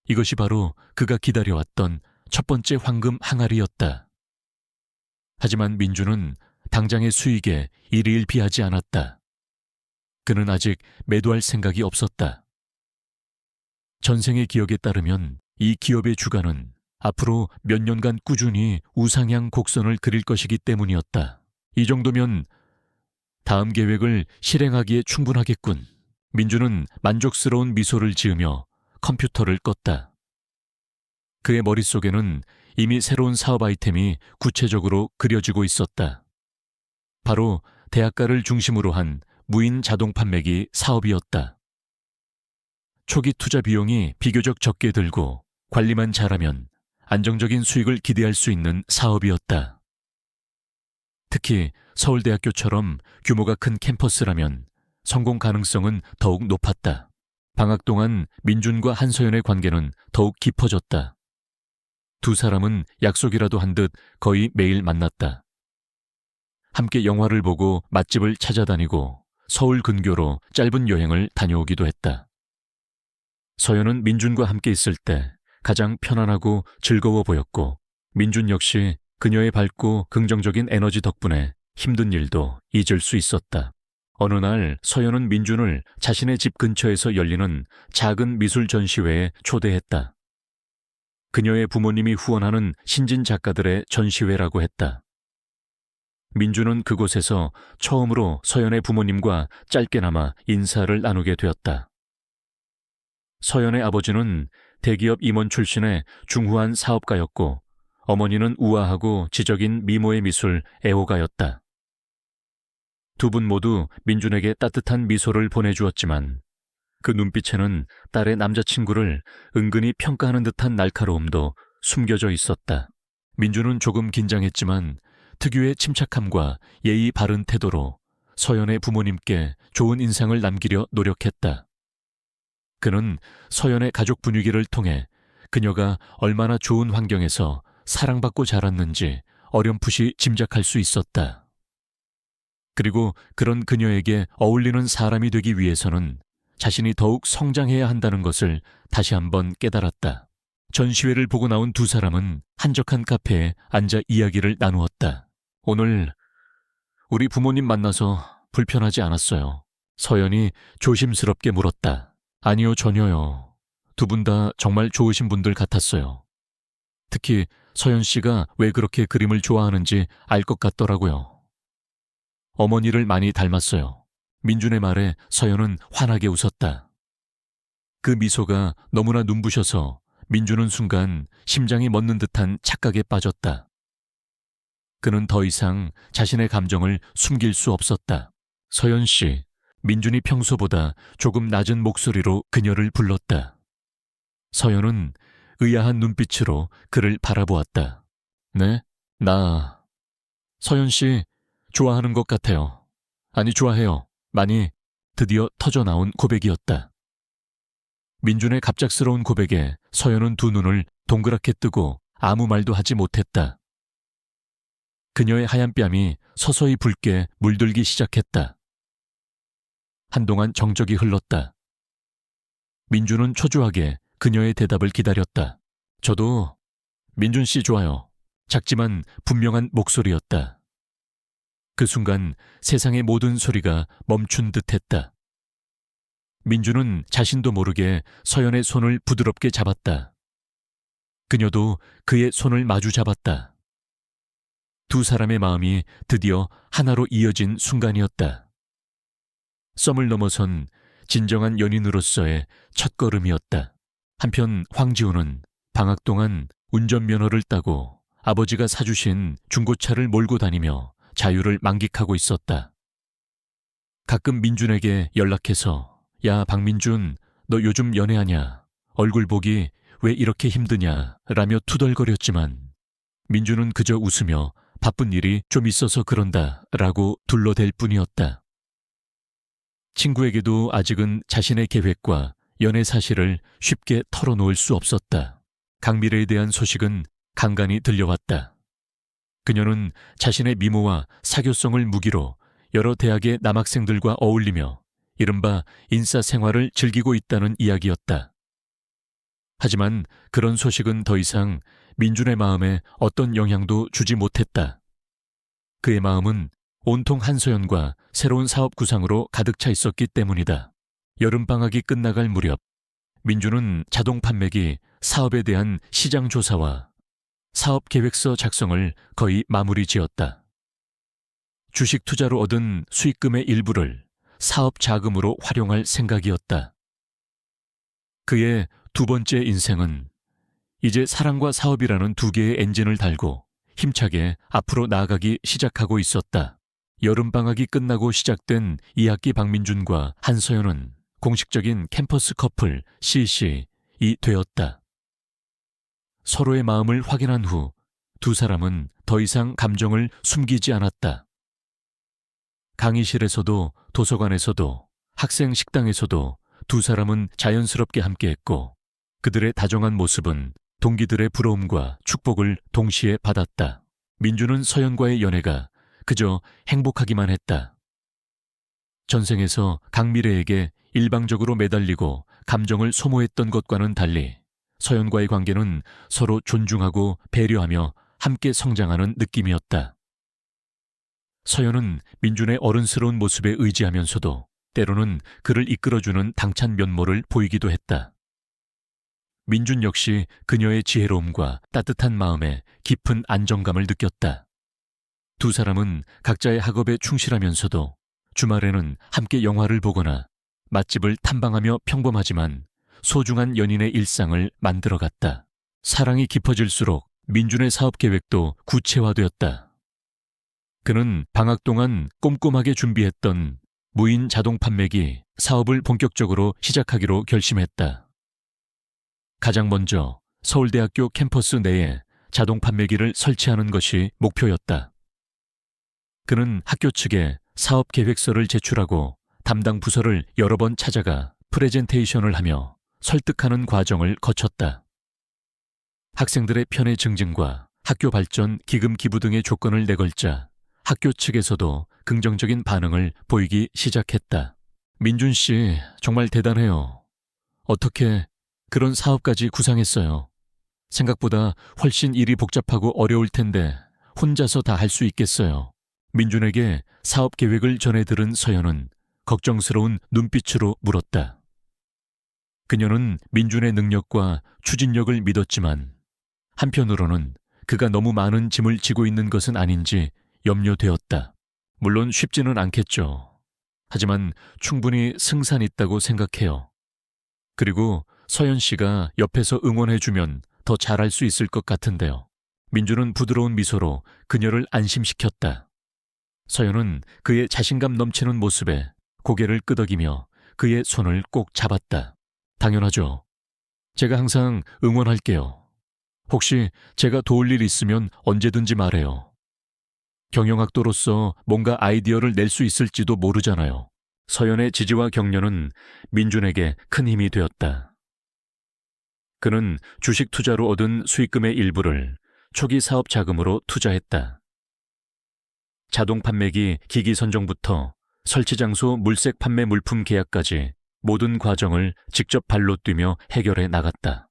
이것이 바로 그가 기다려왔던 첫 번째 황금 항아리였다. 하지만 민주는 당장의 수익에 일희일비하지 않았다. 그는 아직 매도할 생각이 없었다. 전생의 기억에 따르면 이 기업의 주가는 앞으로 몇 년간 꾸준히 우상향 곡선을 그릴 것이기 때문이었다. 이 정도면 다음 계획을 실행하기에 충분하겠군. 민주는 만족스러운 미소를 지으며 컴퓨터를 껐다. 그의 머릿속에는 이미 새로운 사업 아이템이 구체적으로 그려지고 있었다. 바로 대학가를 중심으로 한 무인 자동 판매기 사업이었다. 초기 투자 비용이 비교적 적게 들고 관리만 잘하면 안정적인 수익을 기대할 수 있는 사업이었다. 특히 서울대학교처럼 규모가 큰 캠퍼스라면 성공 가능성은 더욱 높았다. 방학 동안 민준과 한서연의 관계는 더욱 깊어졌다. 두 사람은 약속이라도 한 듯 거의 매일 만났다. 함께 영화를 보고 맛집을 찾아다니고 서울 근교로 짧은 여행을 다녀오기도 했다. 서연은 민준과 함께 있을 때 가장 편안하고 즐거워 보였고 민준 역시 그녀의 밝고 긍정적인 에너지 덕분에 힘든 일도 잊을 수 있었다. 어느 날 서연은 민준을 자신의 집 근처에서 열리는 작은 미술 전시회에 초대했다. 그녀의 부모님이 후원하는 신진 작가들의 전시회라고 했다. 민준은 그곳에서 처음으로 서연의 부모님과 짧게나마 인사를 나누게 되었다. 서연의 아버지는 대기업 임원 출신의 중후한 사업가였고 어머니는 우아하고 지적인 미모의 미술 애호가였다. 두 분 모두 민준에게 따뜻한 미소를 보내주었지만 그 눈빛에는 딸의 남자친구를 은근히 평가하는 듯한 날카로움도 숨겨져 있었다. 민준은 조금 긴장했지만 특유의 침착함과 예의 바른 태도로 서연의 부모님께 좋은 인상을 남기려 노력했다. 그는 서연의 가족 분위기를 통해 그녀가 얼마나 좋은 환경에서 사랑받고 자랐는지 어렴풋이 짐작할 수 있었다. 그리고 그런 그녀에게 어울리는 사람이 되기 위해서는 자신이 더욱 성장해야 한다는 것을 다시 한번 깨달았다. 전시회를 보고 나온 두 사람은 한적한 카페에 앉아 이야기를 나누었다. 오늘 우리 부모님 만나서 불편하지 않았어요. 서연이 조심스럽게 물었다. 아니요, 전혀요. 두 분 다 정말 좋으신 분들 같았어요. 특히 서연 씨가 왜 그렇게 그림을 좋아하는지 알 것 같더라고요. 어머니를 많이 닮았어요. 민준의 말에 서연은 환하게 웃었다. 그 미소가 너무나 눈부셔서 민준은 순간 심장이 멎는 듯한 착각에 빠졌다. 그는 더 이상 자신의 감정을 숨길 수 없었다. 서연 씨, 민준이 평소보다 조금 낮은 목소리로 그녀를 불렀다. 서연은 의아한 눈빛으로 그를 바라보았다. 네? 서연 씨 좋아하는 것 같아요. 아니, 좋아해요. 많이. 드디어 터져나온 고백이었다. 민준의 갑작스러운 고백에 서연은 두 눈을 동그랗게 뜨고 아무 말도 하지 못했다. 그녀의 하얀 뺨이 서서히 붉게 물들기 시작했다. 한동안 정적이 흘렀다. 민준은 초조하게 그녀의 대답을 기다렸다. 저도 민준 씨 좋아요. 작지만 분명한 목소리였다. 그 순간 세상의 모든 소리가 멈춘 듯했다. 민준은 자신도 모르게 서연의 손을 부드럽게 잡았다. 그녀도 그의 손을 마주 잡았다. 두 사람의 마음이 드디어 하나로 이어진 순간이었다. 썸을 넘어선 진정한 연인으로서의 첫걸음이었다. 한편 황지호는 방학 동안 운전면허를 따고 아버지가 사주신 중고차를 몰고 다니며 자유를 만끽하고 있었다. 가끔 민준에게 연락해서 야, 박민준, 너 요즘 연애하냐? 얼굴 보기 왜 이렇게 힘드냐? 라며 투덜거렸지만 민주는 그저 웃으며 바쁜 일이 좀 있어서 그런다 라고 둘러댈 뿐이었다. 친구에게도 아직은 자신의 계획과 연애 사실을 쉽게 털어놓을 수 없었다. 강미래에 대한 소식은 간간히 들려왔다. 그녀는 자신의 미모와 사교성을 무기로 여러 대학의 남학생들과 어울리며 이른바 인싸 생활을 즐기고 있다는 이야기였다. 하지만 그런 소식은 더 이상 민준의 마음에 어떤 영향도 주지 못했다. 그의 마음은 온통 한서연과 새로운 사업 구상으로 가득 차 있었기 때문이다. 여름방학이 끝나갈 무렵 민준은 자동 판매기 사업에 대한 시장 조사와 사업 계획서 작성을 거의 마무리 지었다. 주식 투자로 얻은 수익금의 일부를 사업 자금으로 활용할 생각이었다. 그의 두 번째 인생은 이제 사랑과 사업이라는 두 개의 엔진을 달고 힘차게 앞으로 나아가기 시작하고 있었다. 여름방학이 끝나고 시작된 2학기 박민준과 한서연은 공식적인 캠퍼스 커플 CC이 되었다. 서로의 마음을 확인한 후 두 사람은 더 이상 감정을 숨기지 않았다. 강의실에서도 도서관에서도 학생 식당에서도 두 사람은 자연스럽게 함께했고 그들의 다정한 모습은 동기들의 부러움과 축복을 동시에 받았다. 민주는 서연과의 연애가 그저 행복하기만 했다. 전생에서 강미래에게 일방적으로 매달리고 감정을 소모했던 것과는 달리 서연과의 관계는 서로 존중하고 배려하며 함께 성장하는 느낌이었다. 서연은 민준의 어른스러운 모습에 의지하면서도 때로는 그를 이끌어주는 당찬 면모를 보이기도 했다. 민준 역시 그녀의 지혜로움과 따뜻한 마음에 깊은 안정감을 느꼈다. 두 사람은 각자의 학업에 충실하면서도 주말에는 함께 영화를 보거나 맛집을 탐방하며 평범하지만 소중한 연인의 일상을 만들어갔다. 사랑이 깊어질수록 민준의 사업 계획도 구체화되었다. 그는 방학 동안 꼼꼼하게 준비했던 무인 자동 판매기 사업을 본격적으로 시작하기로 결심했다. 가장 먼저 서울대학교 캠퍼스 내에 자동 판매기를 설치하는 것이 목표였다. 그는 학교 측에 사업 계획서를 제출하고 담당 부서를 여러 번 찾아가 프레젠테이션을 하며 설득하는 과정을 거쳤다. 학생들의 편의 증진과 학교 발전 기금 기부 등의 조건을 내걸자 학교 측에서도 긍정적인 반응을 보이기 시작했다. 민준 씨 정말 대단해요. 어떻게 그런 사업까지 구상했어요. 생각보다 훨씬 일이 복잡하고 어려울 텐데 혼자서 다 할 수 있겠어요. 민준에게 사업 계획을 전해 들은 서연은 걱정스러운 눈빛으로 물었다. 그녀는 민준의 능력과 추진력을 믿었지만 한편으로는 그가 너무 많은 짐을 지고 있는 것은 아닌지 염려되었다. 물론 쉽지는 않겠죠. 하지만 충분히 승산 있다고 생각해요. 그리고 서연 씨가 옆에서 응원해주면 더 잘할 수 있을 것 같은데요. 민준은 부드러운 미소로 그녀를 안심시켰다. 서연은 그의 자신감 넘치는 모습에 고개를 끄덕이며 그의 손을 꼭 잡았다. 당연하죠. 제가 항상 응원할게요. 혹시 제가 도울 일 있으면 언제든지 말해요. 경영학도로서 뭔가 아이디어를 낼 수 있을지도 모르잖아요. 서연의 지지와 격려는 민준에게 큰 힘이 되었다. 그는 주식 투자로 얻은 수익금의 일부를 초기 사업 자금으로 투자했다. 자동 판매기 기기 선정부터 설치 장소 물색 판매 물품 계약까지 모든 과정을 직접 발로 뛰며 해결해 나갔다.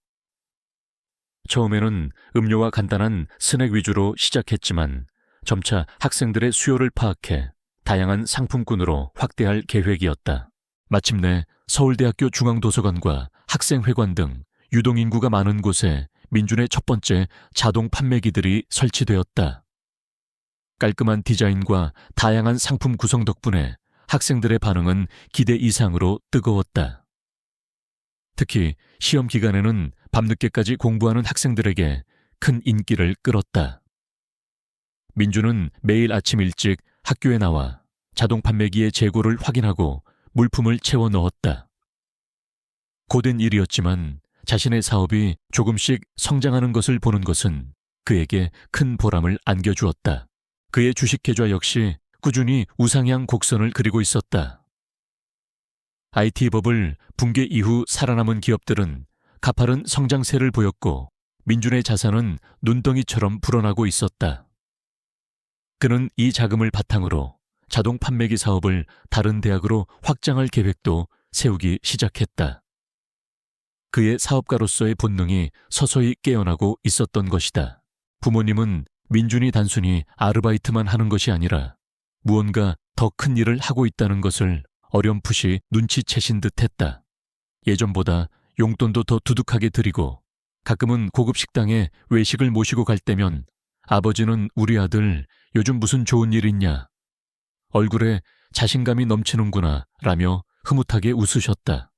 처음에는 음료와 간단한 스낵 위주로 시작했지만 점차 학생들의 수요를 파악해 다양한 상품군으로 확대할 계획이었다. 마침내 서울대학교 중앙도서관과 학생회관 등 유동인구가 많은 곳에 민준의 첫 번째 자동 판매기들이 설치되었다. 깔끔한 디자인과 다양한 상품 구성 덕분에 학생들의 반응은 기대 이상으로 뜨거웠다. 특히 시험 기간에는 밤늦게까지 공부하는 학생들에게 큰 인기를 끌었다. 민준은 매일 아침 일찍 학교에 나와 자동 판매기의 재고를 확인하고 물품을 채워 넣었다. 고된 일이었지만 자신의 사업이 조금씩 성장하는 것을 보는 것은 그에게 큰 보람을 안겨주었다. 그의 주식계좌 역시 꾸준히 우상향 곡선을 그리고 있었다. IT 버블 붕괴 이후 살아남은 기업들은 가파른 성장세를 보였고 민준의 자산은 눈덩이처럼 불어나고 있었다. 그는 이 자금을 바탕으로 자동 판매기 사업을 다른 대학으로 확장할 계획도 세우기 시작했다. 그의 사업가로서의 본능이 서서히 깨어나고 있었던 것이다. 부모님은 민준이 단순히 아르바이트만 하는 것이 아니라 무언가 더 큰 일을 하고 있다는 것을 어렴풋이 눈치채신 듯했다. 예전보다 용돈도 더 두둑하게 드리고 가끔은 고급 식당에 외식을 모시고 갈 때면 아버지는 우리 아들 요즘 무슨 좋은 일 있냐? 얼굴에 자신감이 넘치는구나 라며 흐뭇하게 웃으셨다.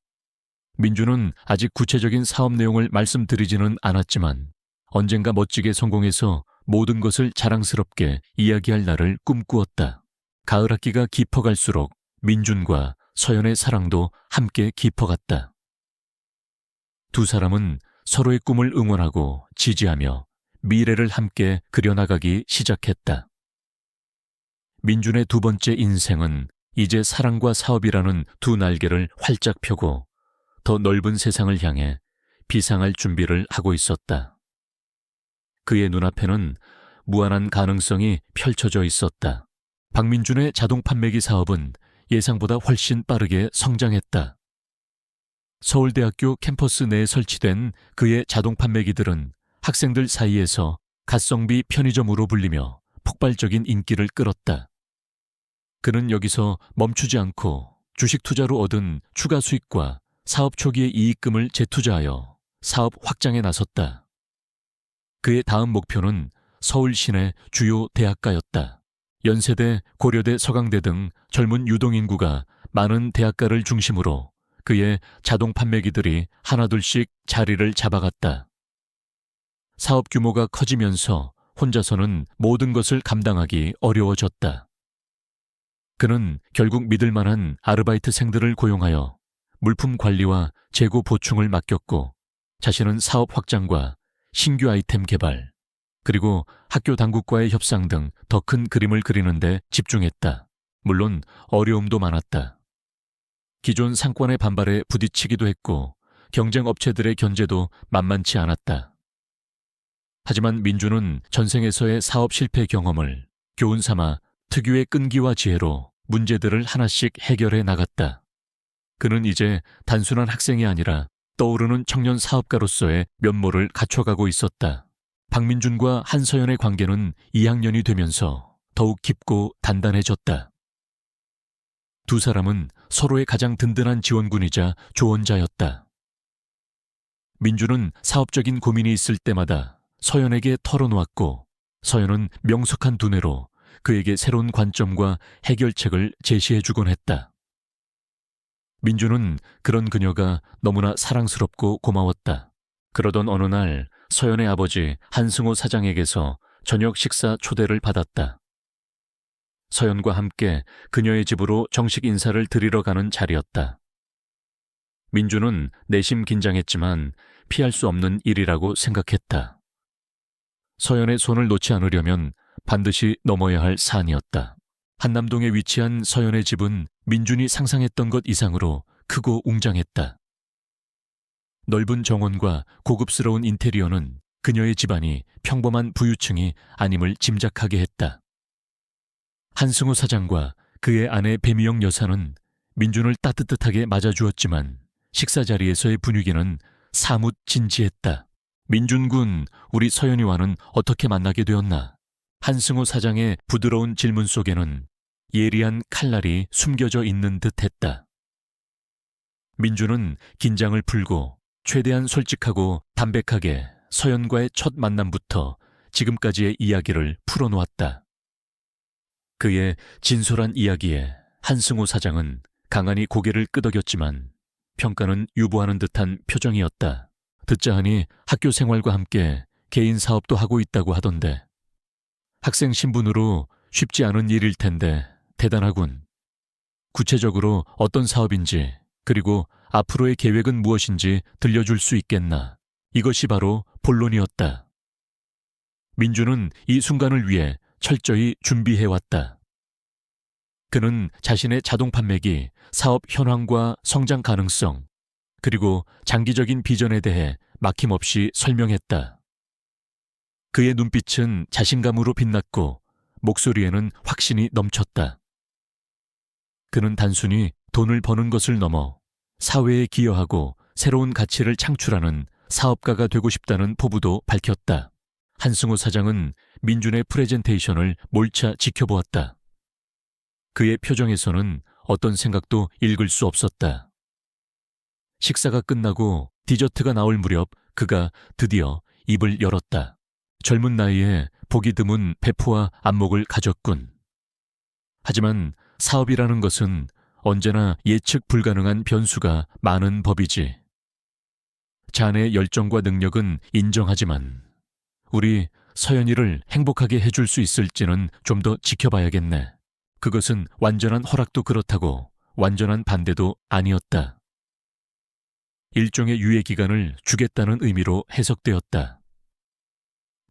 민주는 아직 구체적인 사업 내용을 말씀드리지는 않았지만 언젠가 멋지게 성공해서 모든 것을 자랑스럽게 이야기할 날을 꿈꾸었다. 가을 학기가 깊어갈수록 민준과 서연의 사랑도 함께 깊어갔다. 두 사람은 서로의 꿈을 응원하고 지지하며 미래를 함께 그려나가기 시작했다. 민준의 두 번째 인생은 이제 사랑과 사업이라는 두 날개를 활짝 펴고 더 넓은 세상을 향해 비상할 준비를 하고 있었다. 그의 눈앞에는 무한한 가능성이 펼쳐져 있었다. 박민준의 자동 판매기 사업은 예상보다 훨씬 빠르게 성장했다. 서울대학교 캠퍼스 내에 설치된 그의 자동 판매기들은 학생들 사이에서 가성비 편의점으로 불리며 폭발적인 인기를 끌었다. 그는 여기서 멈추지 않고 주식 투자로 얻은 추가 수익과 사업 초기의 이익금을 재투자하여 사업 확장에 나섰다. 그의 다음 목표는 서울 시내 주요 대학가였다. 연세대, 고려대, 서강대 등 젊은 유동인구가 많은 대학가를 중심으로 그의 자동 판매기들이 하나둘씩 자리를 잡아갔다. 사업 규모가 커지면서 혼자서는 모든 것을 감당하기 어려워졌다. 그는 결국 믿을 만한 아르바이트생들을 고용하여 물품 관리와 재고 보충을 맡겼고 자신은 사업 확장과 신규 아이템 개발, 그리고 학교 당국과의 협상 등 더 큰 그림을 그리는 데 집중했다. 물론 어려움도 많았다. 기존 상권의 반발에 부딪히기도 했고 경쟁 업체들의 견제도 만만치 않았다. 하지만 민주는 전생에서의 사업 실패 경험을 교훈 삼아 특유의 끈기와 지혜로 문제들을 하나씩 해결해 나갔다. 그는 이제 단순한 학생이 아니라 떠오르는 청년 사업가로서의 면모를 갖춰가고 있었다. 박민준과 한서연의 관계는 2학년이 되면서 더욱 깊고 단단해졌다. 두 사람은 서로의 가장 든든한 지원군이자 조언자였다. 민준은 사업적인 고민이 있을 때마다 서연에게 털어놓았고 서연은 명석한 두뇌로 그에게 새로운 관점과 해결책을 제시해주곤 했다. 민준은 그런 그녀가 너무나 사랑스럽고 고마웠다. 그러던 어느 날 서연의 아버지 한승호 사장에게서 저녁 식사 초대를 받았다. 서연과 함께 그녀의 집으로 정식 인사를 드리러 가는 자리였다. 민준은 내심 긴장했지만 피할 수 없는 일이라고 생각했다. 서연의 손을 놓지 않으려면 반드시 넘어야 할 산이었다. 한남동에 위치한 서연의 집은 민준이 상상했던 것 이상으로 크고 웅장했다. 넓은 정원과 고급스러운 인테리어는 그녀의 집안이 평범한 부유층이 아님을 짐작하게 했다. 한승우 사장과 그의 아내 배미영 여사는 민준을 따뜻하게 맞아주었지만 식사 자리에서의 분위기는 사뭇 진지했다. 민준 군, 우리 서연이와는 어떻게 만나게 되었나? 한승우 사장의 부드러운 질문 속에는 예리한 칼날이 숨겨져 있는 듯했다. 민준은 긴장을 풀고 최대한 솔직하고 담백하게 서연과의 첫 만남부터 지금까지의 이야기를 풀어놓았다. 그의 진솔한 이야기에 한승우 사장은 강하니 고개를 끄덕였지만 평가는 유보하는 듯한 표정이었다. 듣자 하니 학교 생활과 함께 개인 사업도 하고 있다고 하던데 학생 신분으로 쉽지 않은 일일 텐데 대단하군. 구체적으로 어떤 사업인지 그리고 앞으로의 계획은 무엇인지 들려줄 수 있겠나. 이것이 바로 본론이었다. 민주는 이 순간을 위해 철저히 준비해왔다. 그는 자신의 자동 판매기, 사업 현황과 성장 가능성, 그리고 장기적인 비전에 대해 막힘없이 설명했다. 그의 눈빛은 자신감으로 빛났고 목소리에는 확신이 넘쳤다. 그는 단순히 돈을 버는 것을 넘어 사회에 기여하고 새로운 가치를 창출하는 사업가가 되고 싶다는 포부도 밝혔다. 한승호 사장은 민준의 프레젠테이션을 몰차 지켜보았다. 그의 표정에서는 어떤 생각도 읽을 수 없었다. 식사가 끝나고 디저트가 나올 무렵 그가 드디어 입을 열었다. 젊은 나이에 보기 드문 배포와 안목을 가졌군. 하지만 사업이라는 것은 언제나 예측 불가능한 변수가 많은 법이지. 자네의 열정과 능력은 인정하지만 우리 서연이를 행복하게 해줄 수 있을지는 좀 더 지켜봐야겠네. 그것은 완전한 허락도 그렇다고 완전한 반대도 아니었다. 일종의 유예 기간을 주겠다는 의미로 해석되었다.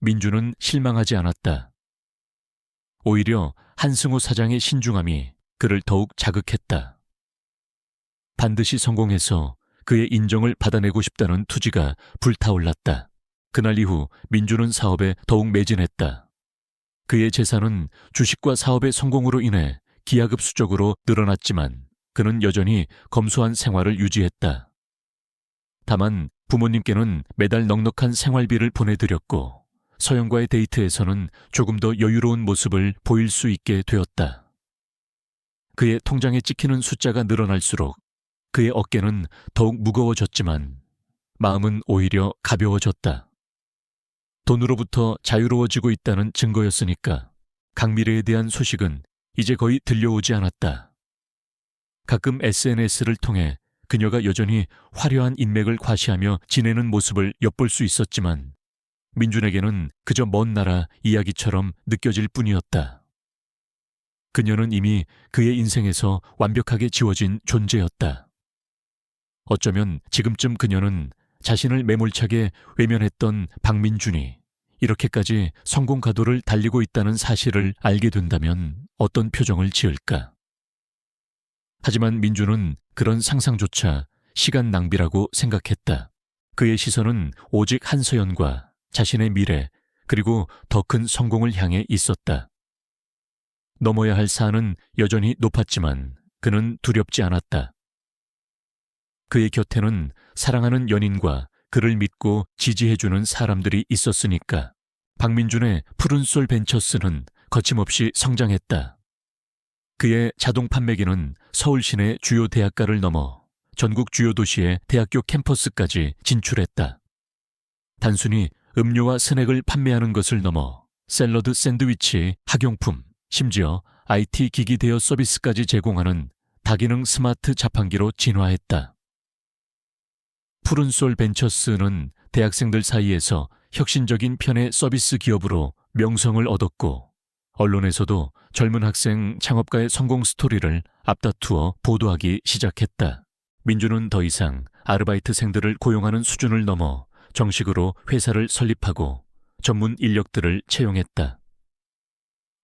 민주는 실망하지 않았다. 오히려 한승호 사장의 신중함이 그를 더욱 자극했다. 반드시 성공해서 그의 인정을 받아내고 싶다는 투지가 불타올랐다. 그날 이후 민주는 사업에 더욱 매진했다. 그의 재산은 주식과 사업의 성공으로 인해 기하급수적으로 늘어났지만 그는 여전히 검소한 생활을 유지했다. 다만 부모님께는 매달 넉넉한 생활비를 보내드렸고 서영과의 데이트에서는 조금 더 여유로운 모습을 보일 수 있게 되었다. 그의 통장에 찍히는 숫자가 늘어날수록 그의 어깨는 더욱 무거워졌지만 마음은 오히려 가벼워졌다. 돈으로부터 자유로워지고 있다는 증거였으니까 강미래에 대한 소식은 이제 거의 들려오지 않았다. 가끔 SNS를 통해 그녀가 여전히 화려한 인맥을 과시하며 지내는 모습을 엿볼 수 있었지만 민준에게는 그저 먼 나라 이야기처럼 느껴질 뿐이었다. 그녀는 이미 그의 인생에서 완벽하게 지워진 존재였다. 어쩌면 지금쯤 그녀는 자신을 매몰차게 외면했던 박민준이 이렇게까지 성공 가도를 달리고 있다는 사실을 알게 된다면 어떤 표정을 지을까? 하지만 민준은 그런 상상조차 시간 낭비라고 생각했다. 그의 시선은 오직 한서연과 자신의 미래 그리고 더 큰 성공을 향해 있었다. 넘어야 할 산은 여전히 높았지만 그는 두렵지 않았다. 그의 곁에는 사랑하는 연인과 그를 믿고 지지해주는 사람들이 있었으니까. 박민준의 푸른솔 벤처스는 거침없이 성장했다. 그의 자동 판매기는 서울 시내 주요 대학가를 넘어 전국 주요 도시의 대학교 캠퍼스까지 진출했다. 단순히 음료와 스낵을 판매하는 것을 넘어 샐러드 샌드위치, 학용품, 심지어 IT 기기 대여 서비스까지 제공하는 다기능 스마트 자판기로 진화했다. 푸른솔 벤처스는 대학생들 사이에서 혁신적인 편의 서비스 기업으로 명성을 얻었고 언론에서도 젊은 학생 창업가의 성공 스토리를 앞다투어 보도하기 시작했다. 민주는 더 이상 아르바이트생들을 고용하는 수준을 넘어 정식으로 회사를 설립하고 전문 인력들을 채용했다.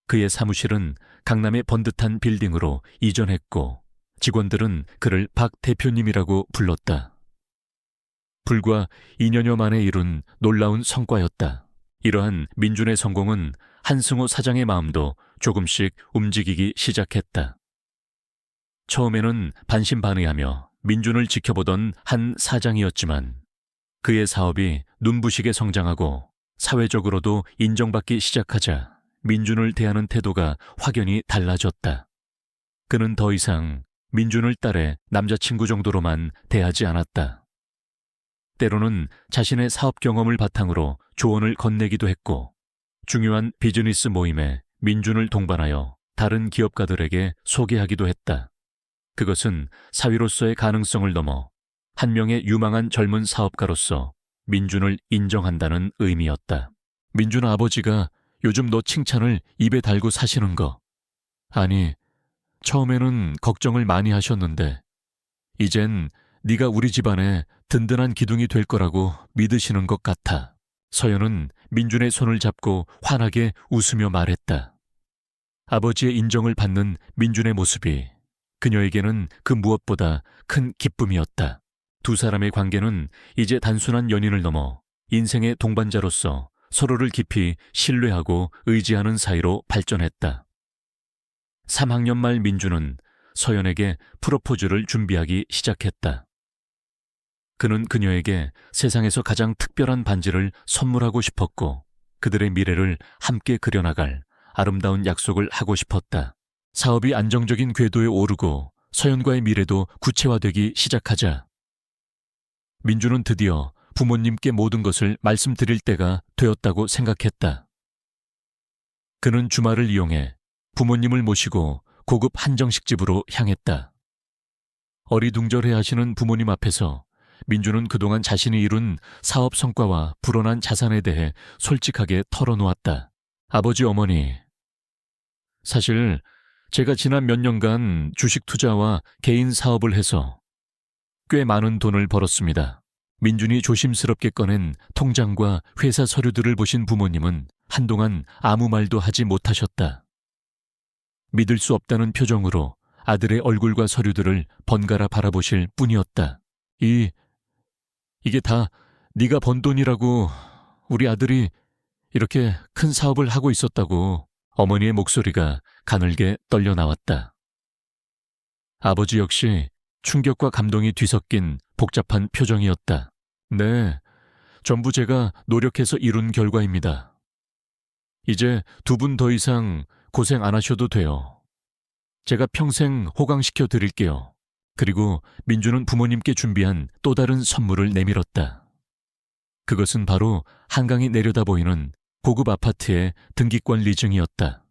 그의 사무실은 강남의 번듯한 빌딩으로 이전했고 직원들은 그를 박 대표님이라고 불렀다. 불과 2년여 만에 이룬 놀라운 성과였다. 이러한 민준의 성공은 한승호 사장의 마음도 조금씩 움직이기 시작했다. 처음에는 반신반의하며 민준을 지켜보던 한 사장이었지만 그의 사업이 눈부시게 성장하고 사회적으로도 인정받기 시작하자 민준을 대하는 태도가 확연히 달라졌다. 그는 더 이상 민준을 딸의 남자친구 정도로만 대하지 않았다. 때로는 자신의 사업 경험을 바탕으로 조언을 건네기도 했고 중요한 비즈니스 모임에 민준을 동반하여 다른 기업가들에게 소개하기도 했다. 그것은 사위로서의 가능성을 넘어 한 명의 유망한 젊은 사업가로서 민준을 인정한다는 의미였다. 민준 아버지가 요즘 너 칭찬을 입에 달고 사시는 거. 아니, 처음에는 걱정을 많이 하셨는데 이젠 네가 우리 집안에 든든한 기둥이 될 거라고 믿으시는 것 같아. 서연은 민준의 손을 잡고 환하게 웃으며 말했다. 아버지의 인정을 받는 민준의 모습이 그녀에게는 그 무엇보다 큰 기쁨이었다. 두 사람의 관계는 이제 단순한 연인을 넘어 인생의 동반자로서 서로를 깊이 신뢰하고 의지하는 사이로 발전했다. 3학년 말 민준은 서연에게 프로포즈를 준비하기 시작했다. 그는 그녀에게 세상에서 가장 특별한 반지를 선물하고 싶었고 그들의 미래를 함께 그려나갈 아름다운 약속을 하고 싶었다. 사업이 안정적인 궤도에 오르고 서연과의 미래도 구체화되기 시작하자 민준은 드디어 부모님께 모든 것을 말씀드릴 때가 되었다고 생각했다. 그는 주말을 이용해 부모님을 모시고 고급 한정식 집으로 향했다. 어리둥절해 하시는 부모님 앞에서 민준은 그동안 자신이 이룬 사업 성과와 불어난 자산에 대해 솔직하게 털어놓았다. 아버지, 어머니, 사실 제가 지난 몇 년간 주식 투자와 개인 사업을 해서 꽤 많은 돈을 벌었습니다. 민준이 조심스럽게 꺼낸 통장과 회사 서류들을 보신 부모님은 한동안 아무 말도 하지 못하셨다. 믿을 수 없다는 표정으로 아들의 얼굴과 서류들을 번갈아 바라보실 뿐이었다. 이게 다 네가 번 돈이라고. 우리 아들이 이렇게 큰 사업을 하고 있었다고. 어머니의 목소리가 가늘게 떨려 나왔다. 아버지 역시 충격과 감동이 뒤섞인 복잡한 표정이었다. 네, 전부 제가 노력해서 이룬 결과입니다. 이제 두 분 더 이상 고생 안 하셔도 돼요. 제가 평생 호강시켜 드릴게요. 그리고 민준은 부모님께 준비한 또 다른 선물을 내밀었다. 그것은 바로 한강이 내려다 보이는 고급 아파트의 등기권 리증이었다.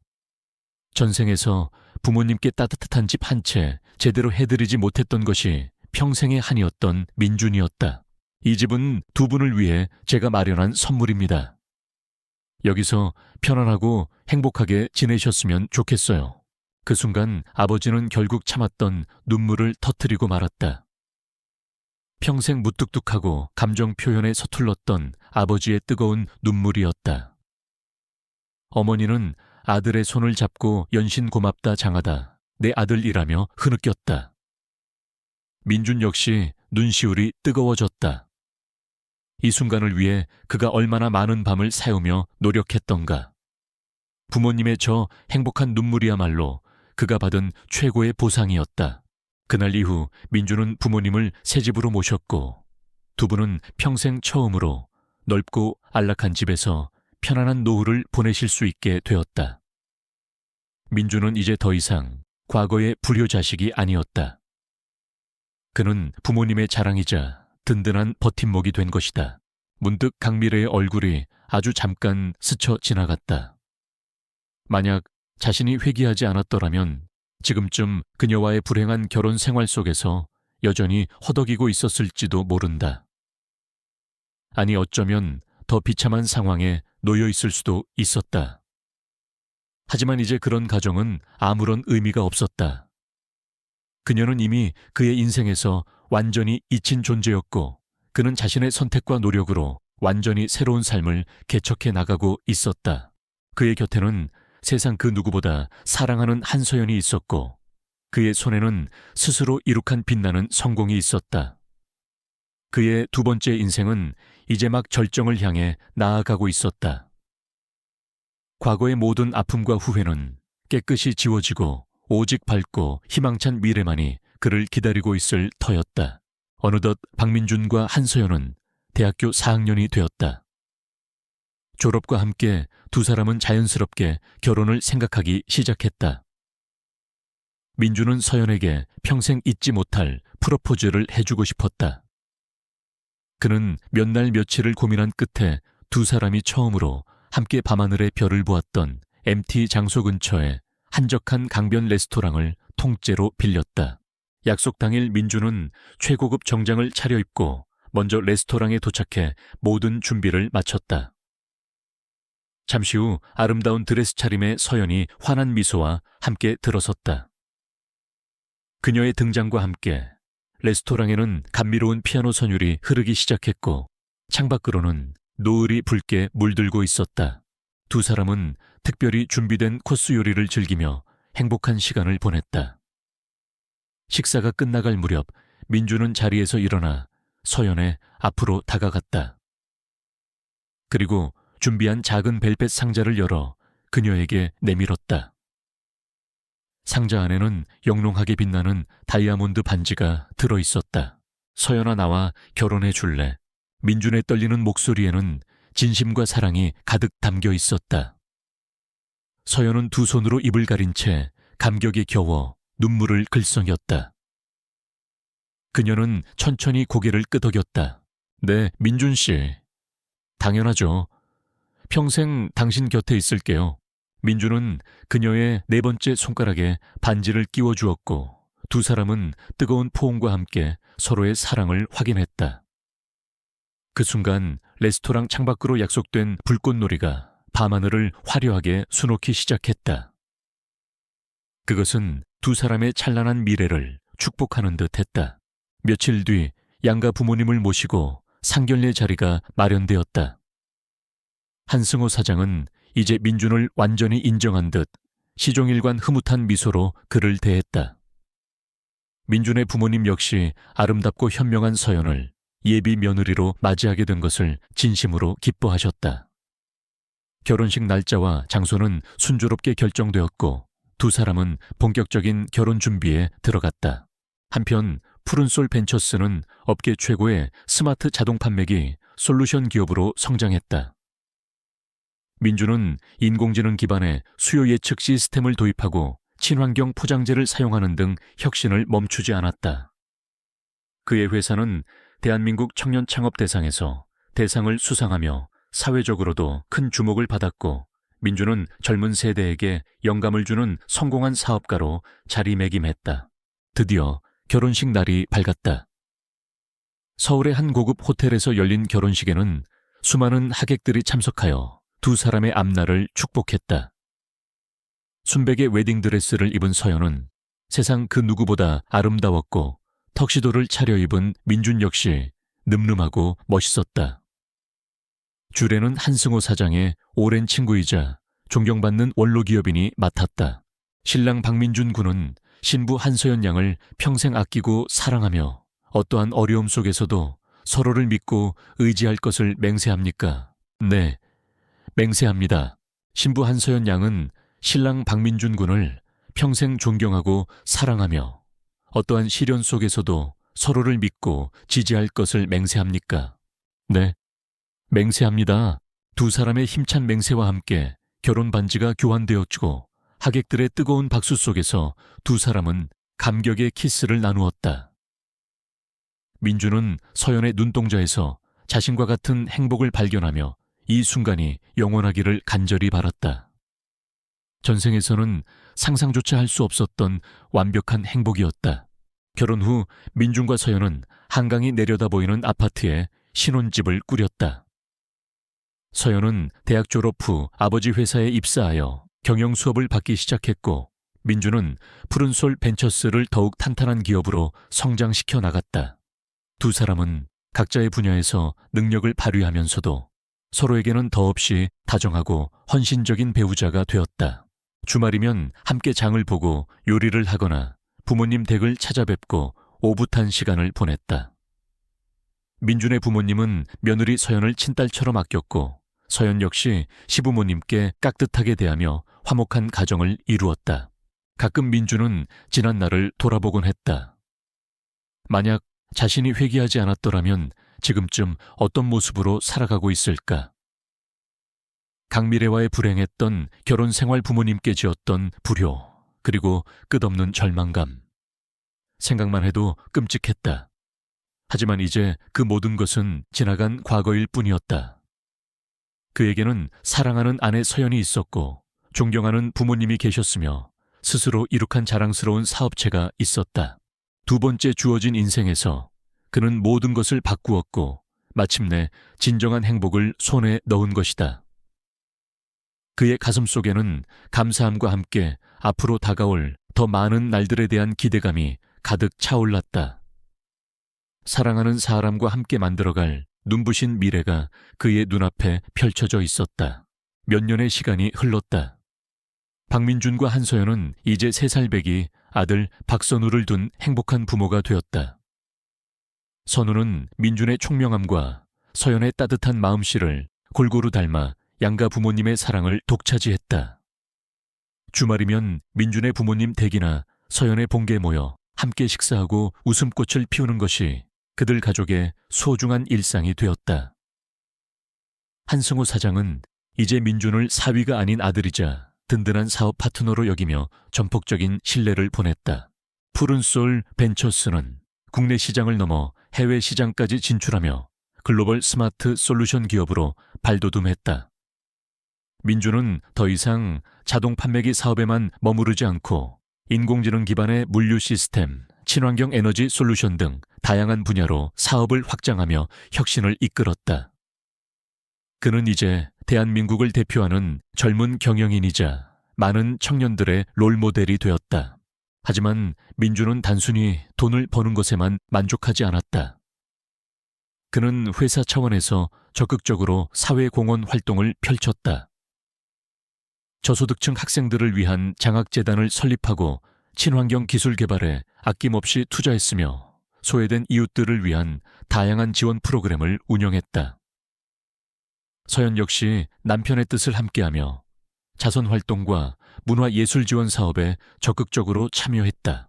전생에서 부모님께 따뜻한 집 한 채 제대로 해드리지 못했던 것이 평생의 한이었던 민준이었다. 이 집은 두 분을 위해 제가 마련한 선물입니다. 여기서 편안하고 행복하게 지내셨으면 좋겠어요. 그 순간 아버지는 결국 참았던 눈물을 터뜨리고 말았다. 평생 무뚝뚝하고 감정 표현에 서툴렀던 아버지의 뜨거운 눈물이었다. 어머니는 아들의 손을 잡고 연신 고맙다 장하다 내 아들이라며 흐느꼈다. 민준 역시 눈시울이 뜨거워졌다. 이 순간을 위해 그가 얼마나 많은 밤을 새우며 노력했던가. 부모님의 저 행복한 눈물이야말로 그가 받은 최고의 보상이었다. 그날 이후 민준은 부모님을 새 집으로 모셨고 두 분은 평생 처음으로 넓고 안락한 집에서 편안한 노후를 보내실 수 있게 되었다. 민준은 이제 더 이상 과거의 불효자식이 아니었다. 그는 부모님의 자랑이자 든든한 버팀목이 된 것이다. 문득 강미래의 얼굴이 아주 잠깐 스쳐 지나갔다. 만약 자신이 회귀하지 않았더라면 지금쯤 그녀와의 불행한 결혼 생활 속에서 여전히 허덕이고 있었을지도 모른다. 아니, 어쩌면 더 비참한 상황에 놓여 있을 수도 있었다. 하지만 이제 그런 가정은 아무런 의미가 없었다. 그녀는 이미 그의 인생에서 완전히 잊힌 존재였고 그는 자신의 선택과 노력으로 완전히 새로운 삶을 개척해 나가고 있었다. 그의 곁에는 세상 그 누구보다 사랑하는 한서연이 있었고 그의 손에는 스스로 이룩한 빛나는 성공이 있었다. 그의 두 번째 인생은 이제 막 절정을 향해 나아가고 있었다. 과거의 모든 아픔과 후회는 깨끗이 지워지고 오직 밝고 희망찬 미래만이 그를 기다리고 있을 터였다. 어느덧 박민준과 한서연은 대학교 4학년이 되었다. 졸업과 함께 두 사람은 자연스럽게 결혼을 생각하기 시작했다. 민준은 서연에게 평생 잊지 못할 프로포즈를 해주고 싶었다. 그는 몇 날 며칠을 고민한 끝에 두 사람이 처음으로 함께 밤하늘의 별을 보았던 MT 장소 근처에 한적한 강변 레스토랑을 통째로 빌렸다. 약속 당일 민준은 최고급 정장을 차려입고 먼저 레스토랑에 도착해 모든 준비를 마쳤다. 잠시 후 아름다운 드레스 차림의 서연이 환한 미소와 함께 들어섰다. 그녀의 등장과 함께 레스토랑에는 감미로운 피아노 선율이 흐르기 시작했고 창밖으로는 노을이 붉게 물들고 있었다. 두 사람은 특별히 준비된 코스 요리를 즐기며 행복한 시간을 보냈다. 식사가 끝나갈 무렵 민주는 자리에서 일어나 서연의 앞으로 다가갔다. 그리고 준비한 작은 벨벳 상자를 열어 그녀에게 내밀었다. 상자 안에는 영롱하게 빛나는 다이아몬드 반지가 들어있었다. 서연아, 나와 결혼해 줄래? 민준의 떨리는 목소리에는 진심과 사랑이 가득 담겨 있었다. 서연은 두 손으로 입을 가린 채 감격에 겨워 눈물을 글썽였다. 그녀는 천천히 고개를 끄덕였다. 네, 민준 씨. 당연하죠. 평생 당신 곁에 있을게요. 민준은 그녀의 네 번째 손가락에 반지를 끼워 주었고 두 사람은 뜨거운 포옹과 함께 서로의 사랑을 확인했다. 그 순간 레스토랑 창밖으로 약속된 불꽃놀이가 밤하늘을 화려하게 수놓기 시작했다. 그것은 두 사람의 찬란한 미래를 축복하는 듯 했다. 며칠 뒤 양가 부모님을 모시고 상견례 자리가 마련되었다. 한승호 사장은 이제 민준을 완전히 인정한 듯 시종일관 흐뭇한 미소로 그를 대했다. 민준의 부모님 역시 아름답고 현명한 서연을 예비 며느리로 맞이하게 된 것을 진심으로 기뻐하셨다. 결혼식 날짜와 장소는 순조롭게 결정되었고 두 사람은 본격적인 결혼 준비에 들어갔다. 한편 푸른솔 벤처스는 업계 최고의 스마트 자동 판매기 솔루션 기업으로 성장했다. 민주는 인공지능 기반의 수요 예측 시스템을 도입하고 친환경 포장재를 사용하는 등 혁신을 멈추지 않았다. 그의 회사는 대한민국 청년 창업 대상에서 대상을 수상하며 사회적으로도 큰 주목을 받았고 민주는 젊은 세대에게 영감을 주는 성공한 사업가로 자리매김했다. 드디어 결혼식 날이 밝았다. 서울의 한 고급 호텔에서 열린 결혼식에는 수많은 하객들이 참석하여 두 사람의 앞날을 축복했다. 순백의 웨딩드레스를 입은 서연은 세상 그 누구보다 아름다웠고 턱시도를 차려입은 민준 역시 늠름하고 멋있었다. 주례는 한승호 사장의 오랜 친구이자 존경받는 원로기업인이 맡았다. 신랑 박민준 군은 신부 한서연 양을 평생 아끼고 사랑하며 어떠한 어려움 속에서도 서로를 믿고 의지할 것을 맹세합니까? 네, 맹세합니다. 신부 한서연 양은 신랑 박민준 군을 평생 존경하고 사랑하며 어떠한 시련 속에서도 서로를 믿고 지지할 것을 맹세합니까? 네, 맹세합니다. 두 사람의 힘찬 맹세와 함께 결혼 반지가 교환되었고 하객들의 뜨거운 박수 속에서 두 사람은 감격의 키스를 나누었다. 민주는 서연의 눈동자에서 자신과 같은 행복을 발견하며 이 순간이 영원하기를 간절히 바랐다. 전생에서는 상상조차 할 수 없었던 완벽한 행복이었다. 결혼 후 민준과 서연은 한강이 내려다 보이는 아파트에 신혼집을 꾸렸다. 서연은 대학 졸업 후 아버지 회사에 입사하여 경영 수업을 받기 시작했고 민준은 푸른솔 벤처스를 더욱 탄탄한 기업으로 성장시켜 나갔다. 두 사람은 각자의 분야에서 능력을 발휘하면서도 서로에게는 더없이 다정하고 헌신적인 배우자가 되었다. 주말이면 함께 장을 보고 요리를 하거나 부모님 댁을 찾아뵙고 오붓한 시간을 보냈다. 민준의 부모님은 며느리 서연을 친딸처럼 아꼈고 서연 역시 시부모님께 깍듯하게 대하며 화목한 가정을 이루었다. 가끔 민준은 지난 날을 돌아보곤 했다. 만약 자신이 회개하지 않았더라면 지금쯤 어떤 모습으로 살아가고 있을까? 강미래와의 불행했던 결혼 생활 부모님께 지었던 불효, 그리고 끝없는 절망감. 생각만 해도 끔찍했다. 하지만 이제 그 모든 것은 지나간 과거일 뿐이었다. 그에게는 사랑하는 아내 서연이 있었고 존경하는 부모님이 계셨으며 스스로 이룩한 자랑스러운 사업체가 있었다. 두 번째 주어진 인생에서 그는 모든 것을 바꾸었고 마침내 진정한 행복을 손에 넣은 것이다. 그의 가슴 속에는 감사함과 함께 앞으로 다가올 더 많은 날들에 대한 기대감이 가득 차올랐다. 사랑하는 사람과 함께 만들어갈 눈부신 미래가 그의 눈앞에 펼쳐져 있었다. 몇 년의 시간이 흘렀다. 박민준과 한서연은 이제 3살 배기 아들 박선우를 둔 행복한 부모가 되었다. 선우는 민준의 총명함과 서연의 따뜻한 마음씨를 골고루 닮아 양가 부모님의 사랑을 독차지했다. 주말이면 민준의 부모님 댁이나 서연의 본가에 모여 함께 식사하고 웃음꽃을 피우는 것이 그들 가족의 소중한 일상이 되었다. 한승우 사장은 이제 민준을 사위가 아닌 아들이자 든든한 사업 파트너로 여기며 전폭적인 신뢰를 보냈다. 푸른솔 벤처스는 국내 시장을 넘어 해외 시장까지 진출하며 글로벌 스마트 솔루션 기업으로 발돋움했다. 민준은 더 이상 자동 판매기 사업에만 머무르지 않고 인공지능 기반의 물류 시스템, 친환경 에너지 솔루션 등 다양한 분야로 사업을 확장하며 혁신을 이끌었다. 그는 이제 대한민국을 대표하는 젊은 경영인이자 많은 청년들의 롤모델이 되었다. 하지만 민준은 단순히 돈을 버는 것에만 만족하지 않았다. 그는 회사 차원에서 적극적으로 사회공헌 활동을 펼쳤다. 저소득층 학생들을 위한 장학재단을 설립하고 친환경 기술 개발에 아낌없이 투자했으며 소외된 이웃들을 위한 다양한 지원 프로그램을 운영했다. 서연 역시 남편의 뜻을 함께하며 자선활동과 문화예술 지원 사업에 적극적으로 참여했다.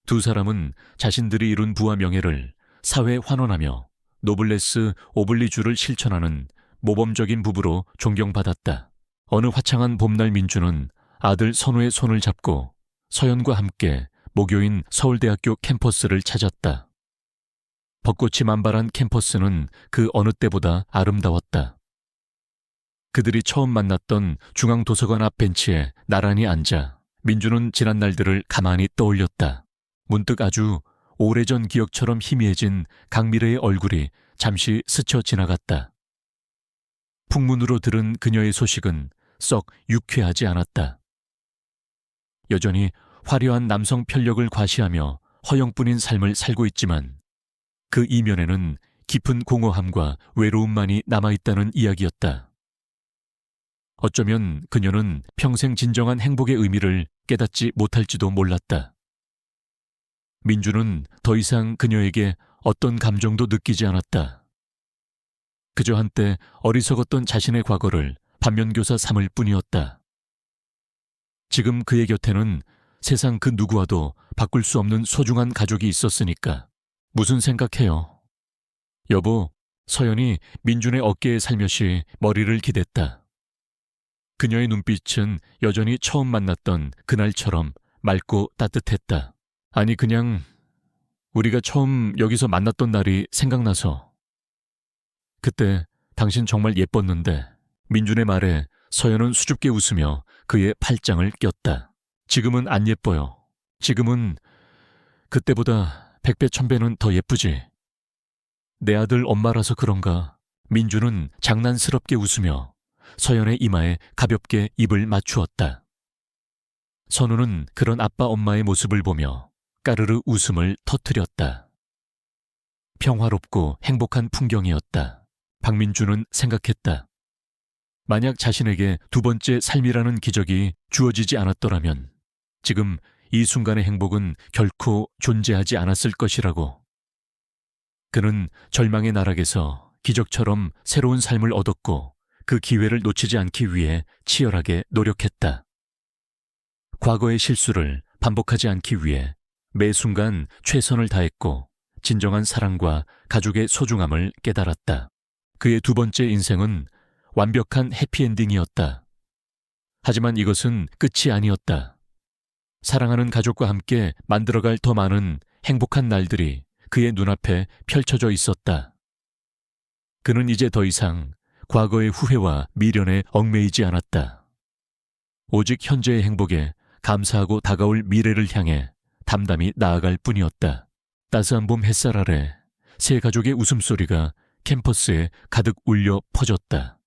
두 사람은 자신들이 이룬 부와 명예를 사회에 환원하며 노블레스 오블리주를 실천하는 모범적인 부부로 존경받았다. 어느 화창한 봄날 민준은 아들 선우의 손을 잡고 서연과 함께 모교인 서울대학교 캠퍼스를 찾았다. 벚꽃이 만발한 캠퍼스는 그 어느 때보다 아름다웠다. 그들이 처음 만났던 중앙도서관 앞 벤치에 나란히 앉아 민준은 지난 날들을 가만히 떠올렸다. 문득 아주 오래전 기억처럼 희미해진 강미래의 얼굴이 잠시 스쳐 지나갔다. 풍문으로 들은 그녀의 소식은 썩 유쾌하지 않았다. 여전히 화려한 남성 편력을 과시하며 허영뿐인 삶을 살고 있지만 그 이면에는 깊은 공허함과 외로움만이 남아있다는 이야기였다. 어쩌면 그녀는 평생 진정한 행복의 의미를 깨닫지 못할지도 몰랐다. 민준은 더 이상 그녀에게 어떤 감정도 느끼지 않았다. 그저 한때 어리석었던 자신의 과거를 반면교사 삼을 뿐이었다. 지금 그의 곁에는 세상 그 누구와도 바꿀 수 없는 소중한 가족이 있었으니까. 무슨 생각해요? 여보, 서연이 민준의 어깨에 살며시 머리를 기댔다. 그녀의 눈빛은 여전히 처음 만났던 그날처럼 맑고 따뜻했다. 아니, 그냥 우리가 처음 여기서 만났던 날이 생각나서. 그때 당신 정말 예뻤는데. 민준의 말에 서연은 수줍게 웃으며 그의 팔짱을 꼈다. 지금은 안 예뻐요. 지금은 그때보다 100배 1000배는 더 예쁘지. 내 아들 엄마라서 그런가. 민준은 장난스럽게 웃으며 서연의 이마에 가볍게 입을 맞추었다. 선우는 그런 아빠 엄마의 모습을 보며 까르르 웃음을 터뜨렸다. 평화롭고 행복한 풍경이었다. 박민준은 생각했다. 만약 자신에게 두 번째 삶이라는 기적이 주어지지 않았더라면 지금 이 순간의 행복은 결코 존재하지 않았을 것이라고. 그는 절망의 나락에서 기적처럼 새로운 삶을 얻었고 그 기회를 놓치지 않기 위해 치열하게 노력했다. 과거의 실수를 반복하지 않기 위해 매 순간 최선을 다했고 진정한 사랑과 가족의 소중함을 깨달았다. 그의 두 번째 인생은 완벽한 해피엔딩이었다. 하지만 이것은 끝이 아니었다. 사랑하는 가족과 함께 만들어갈 더 많은 행복한 날들이 그의 눈앞에 펼쳐져 있었다. 그는 이제 더 이상 과거의 후회와 미련에 얽매이지 않았다. 오직 현재의 행복에 감사하고 다가올 미래를 향해 담담히 나아갈 뿐이었다. 따스한 봄 햇살 아래 세 가족의 웃음소리가 캠퍼스에 가득 울려 퍼졌다.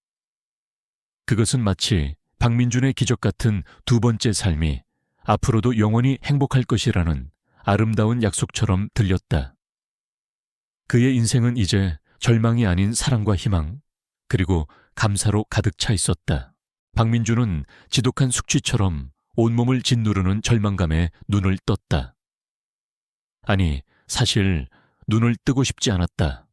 그것은 마치 박민준의 기적 같은 두 번째 삶이 앞으로도 영원히 행복할 것이라는 아름다운 약속처럼 들렸다. 그의 인생은 이제 절망이 아닌 사랑과 희망, 그리고 감사로 가득 차 있었다. 박민주는 지독한 숙취처럼 온몸을 짓누르는 절망감에 눈을 떴다. 아니, 사실 눈을 뜨고 싶지 않았다.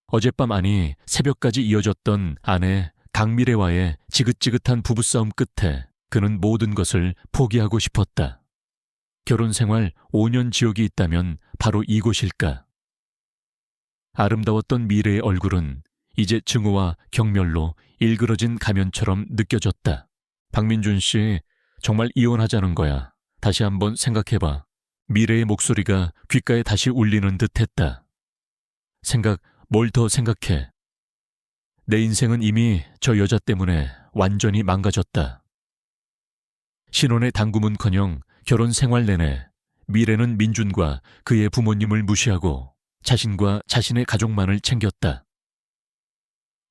어젯밤 아니 새벽까지 이어졌던 아내 강미래와의 지긋지긋한 부부싸움 끝에 그는 모든 것을 포기하고 싶었다. 결혼 생활 5년 지옥이 있다면 바로 이곳일까? 아름다웠던 미래의 얼굴은 이제 증오와 경멸로 일그러진 가면처럼 느껴졌다. 박민준 씨, 정말 이혼하자는 거야. 다시 한번 생각해봐. 미래의 목소리가 귓가에 다시 울리는 듯했다. 뭘 더 생각해? 내 인생은 이미 저 여자 때문에 완전히 망가졌다. 신혼의 당구문커녕 결혼 생활 내내 미래는 민준과 그의 부모님을 무시하고 자신과 자신의 가족만을 챙겼다.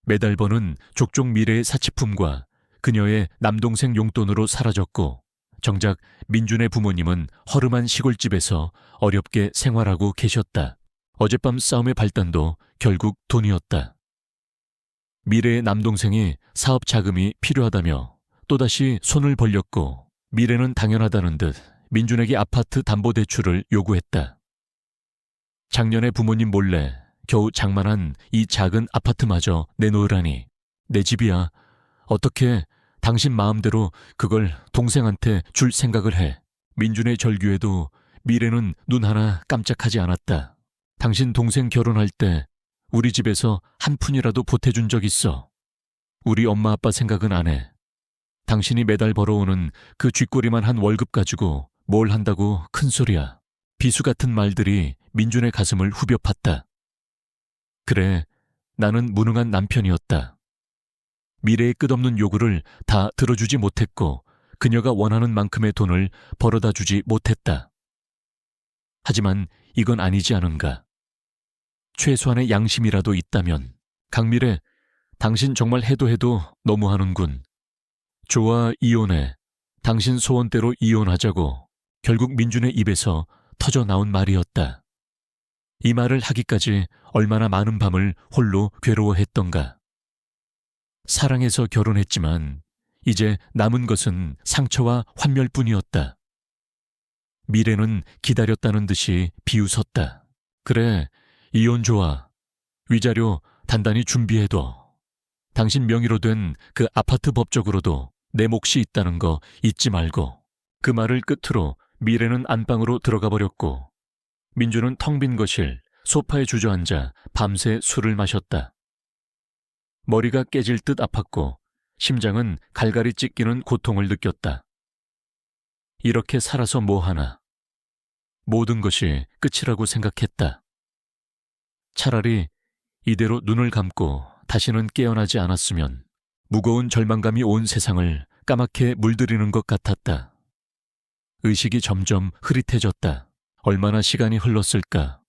매달 버는 족족 미래의 사치품과 그녀의 남동생 용돈으로 사라졌고 정작 민준의 부모님은 허름한 시골집에서 어렵게 생활하고 계셨다. 어젯밤 싸움의 발단도 결국 돈이었다. 미래의 남동생이 사업 자금이 필요하다며 또다시 손을 벌렸고 미래는 당연하다는 듯 민준에게 아파트 담보대출을 요구했다. 작년에 부모님 몰래 겨우 장만한 이 작은 아파트마저 내놓으라니. 내 집이야. 어떻게 당신 마음대로 그걸 동생한테 줄 생각을 해. 민준의 절규에도 미래는 눈 하나 깜짝하지 않았다. 당신 동생 결혼할 때 우리 집에서 한 푼이라도 보태준 적 있어. 우리 엄마 아빠 생각은 안 해. 당신이 매달 벌어오는 그 쥐꼬리만 한 월급 가지고 뭘 한다고 큰 소리야. 비수 같은 말들이 민준의 가슴을 후벼 팠다. 그래, 나는 무능한 남편이었다. 미래의 끝없는 요구를 다 들어주지 못했고 그녀가 원하는 만큼의 돈을 벌어다 주지 못했다. 하지만 이건 아니지 않은가. 최소한의 양심이라도 있다면. 강미래, 당신 정말 해도 너무하는군. 좋아, 이혼해. 당신 소원대로 이혼하자고 결국 민준의 입에서 터져 나온 말이었다. 이 말을 하기까지 얼마나 많은 밤을 홀로 괴로워했던가. 사랑해서 결혼했지만 이제 남은 것은 상처와 환멸뿐이었다. 미래는 기다렸다는 듯이 비웃었다. 그래, 이혼 좋아. 위자료 단단히 준비해둬. 당신 명의로 된 그 아파트 법적으로도 내 몫이 있다는 거 잊지 말고. 그 말을 끝으로 미래는 안방으로 들어가 버렸고 민주는 텅 빈 거실 소파에 주저앉아 밤새 술을 마셨다. 머리가 깨질 듯 아팠고 심장은 갈갈이 찢기는 고통을 느꼈다. 이렇게 살아서 뭐하나. 모든 것이 끝이라고 생각했다. 차라리 이대로 눈을 감고 다시는 깨어나지 않았으면. 무거운 절망감이 온 세상을 까맣게 물들이는 것 같았다. 의식이 점점 흐릿해졌다. 얼마나 시간이 흘렀을까.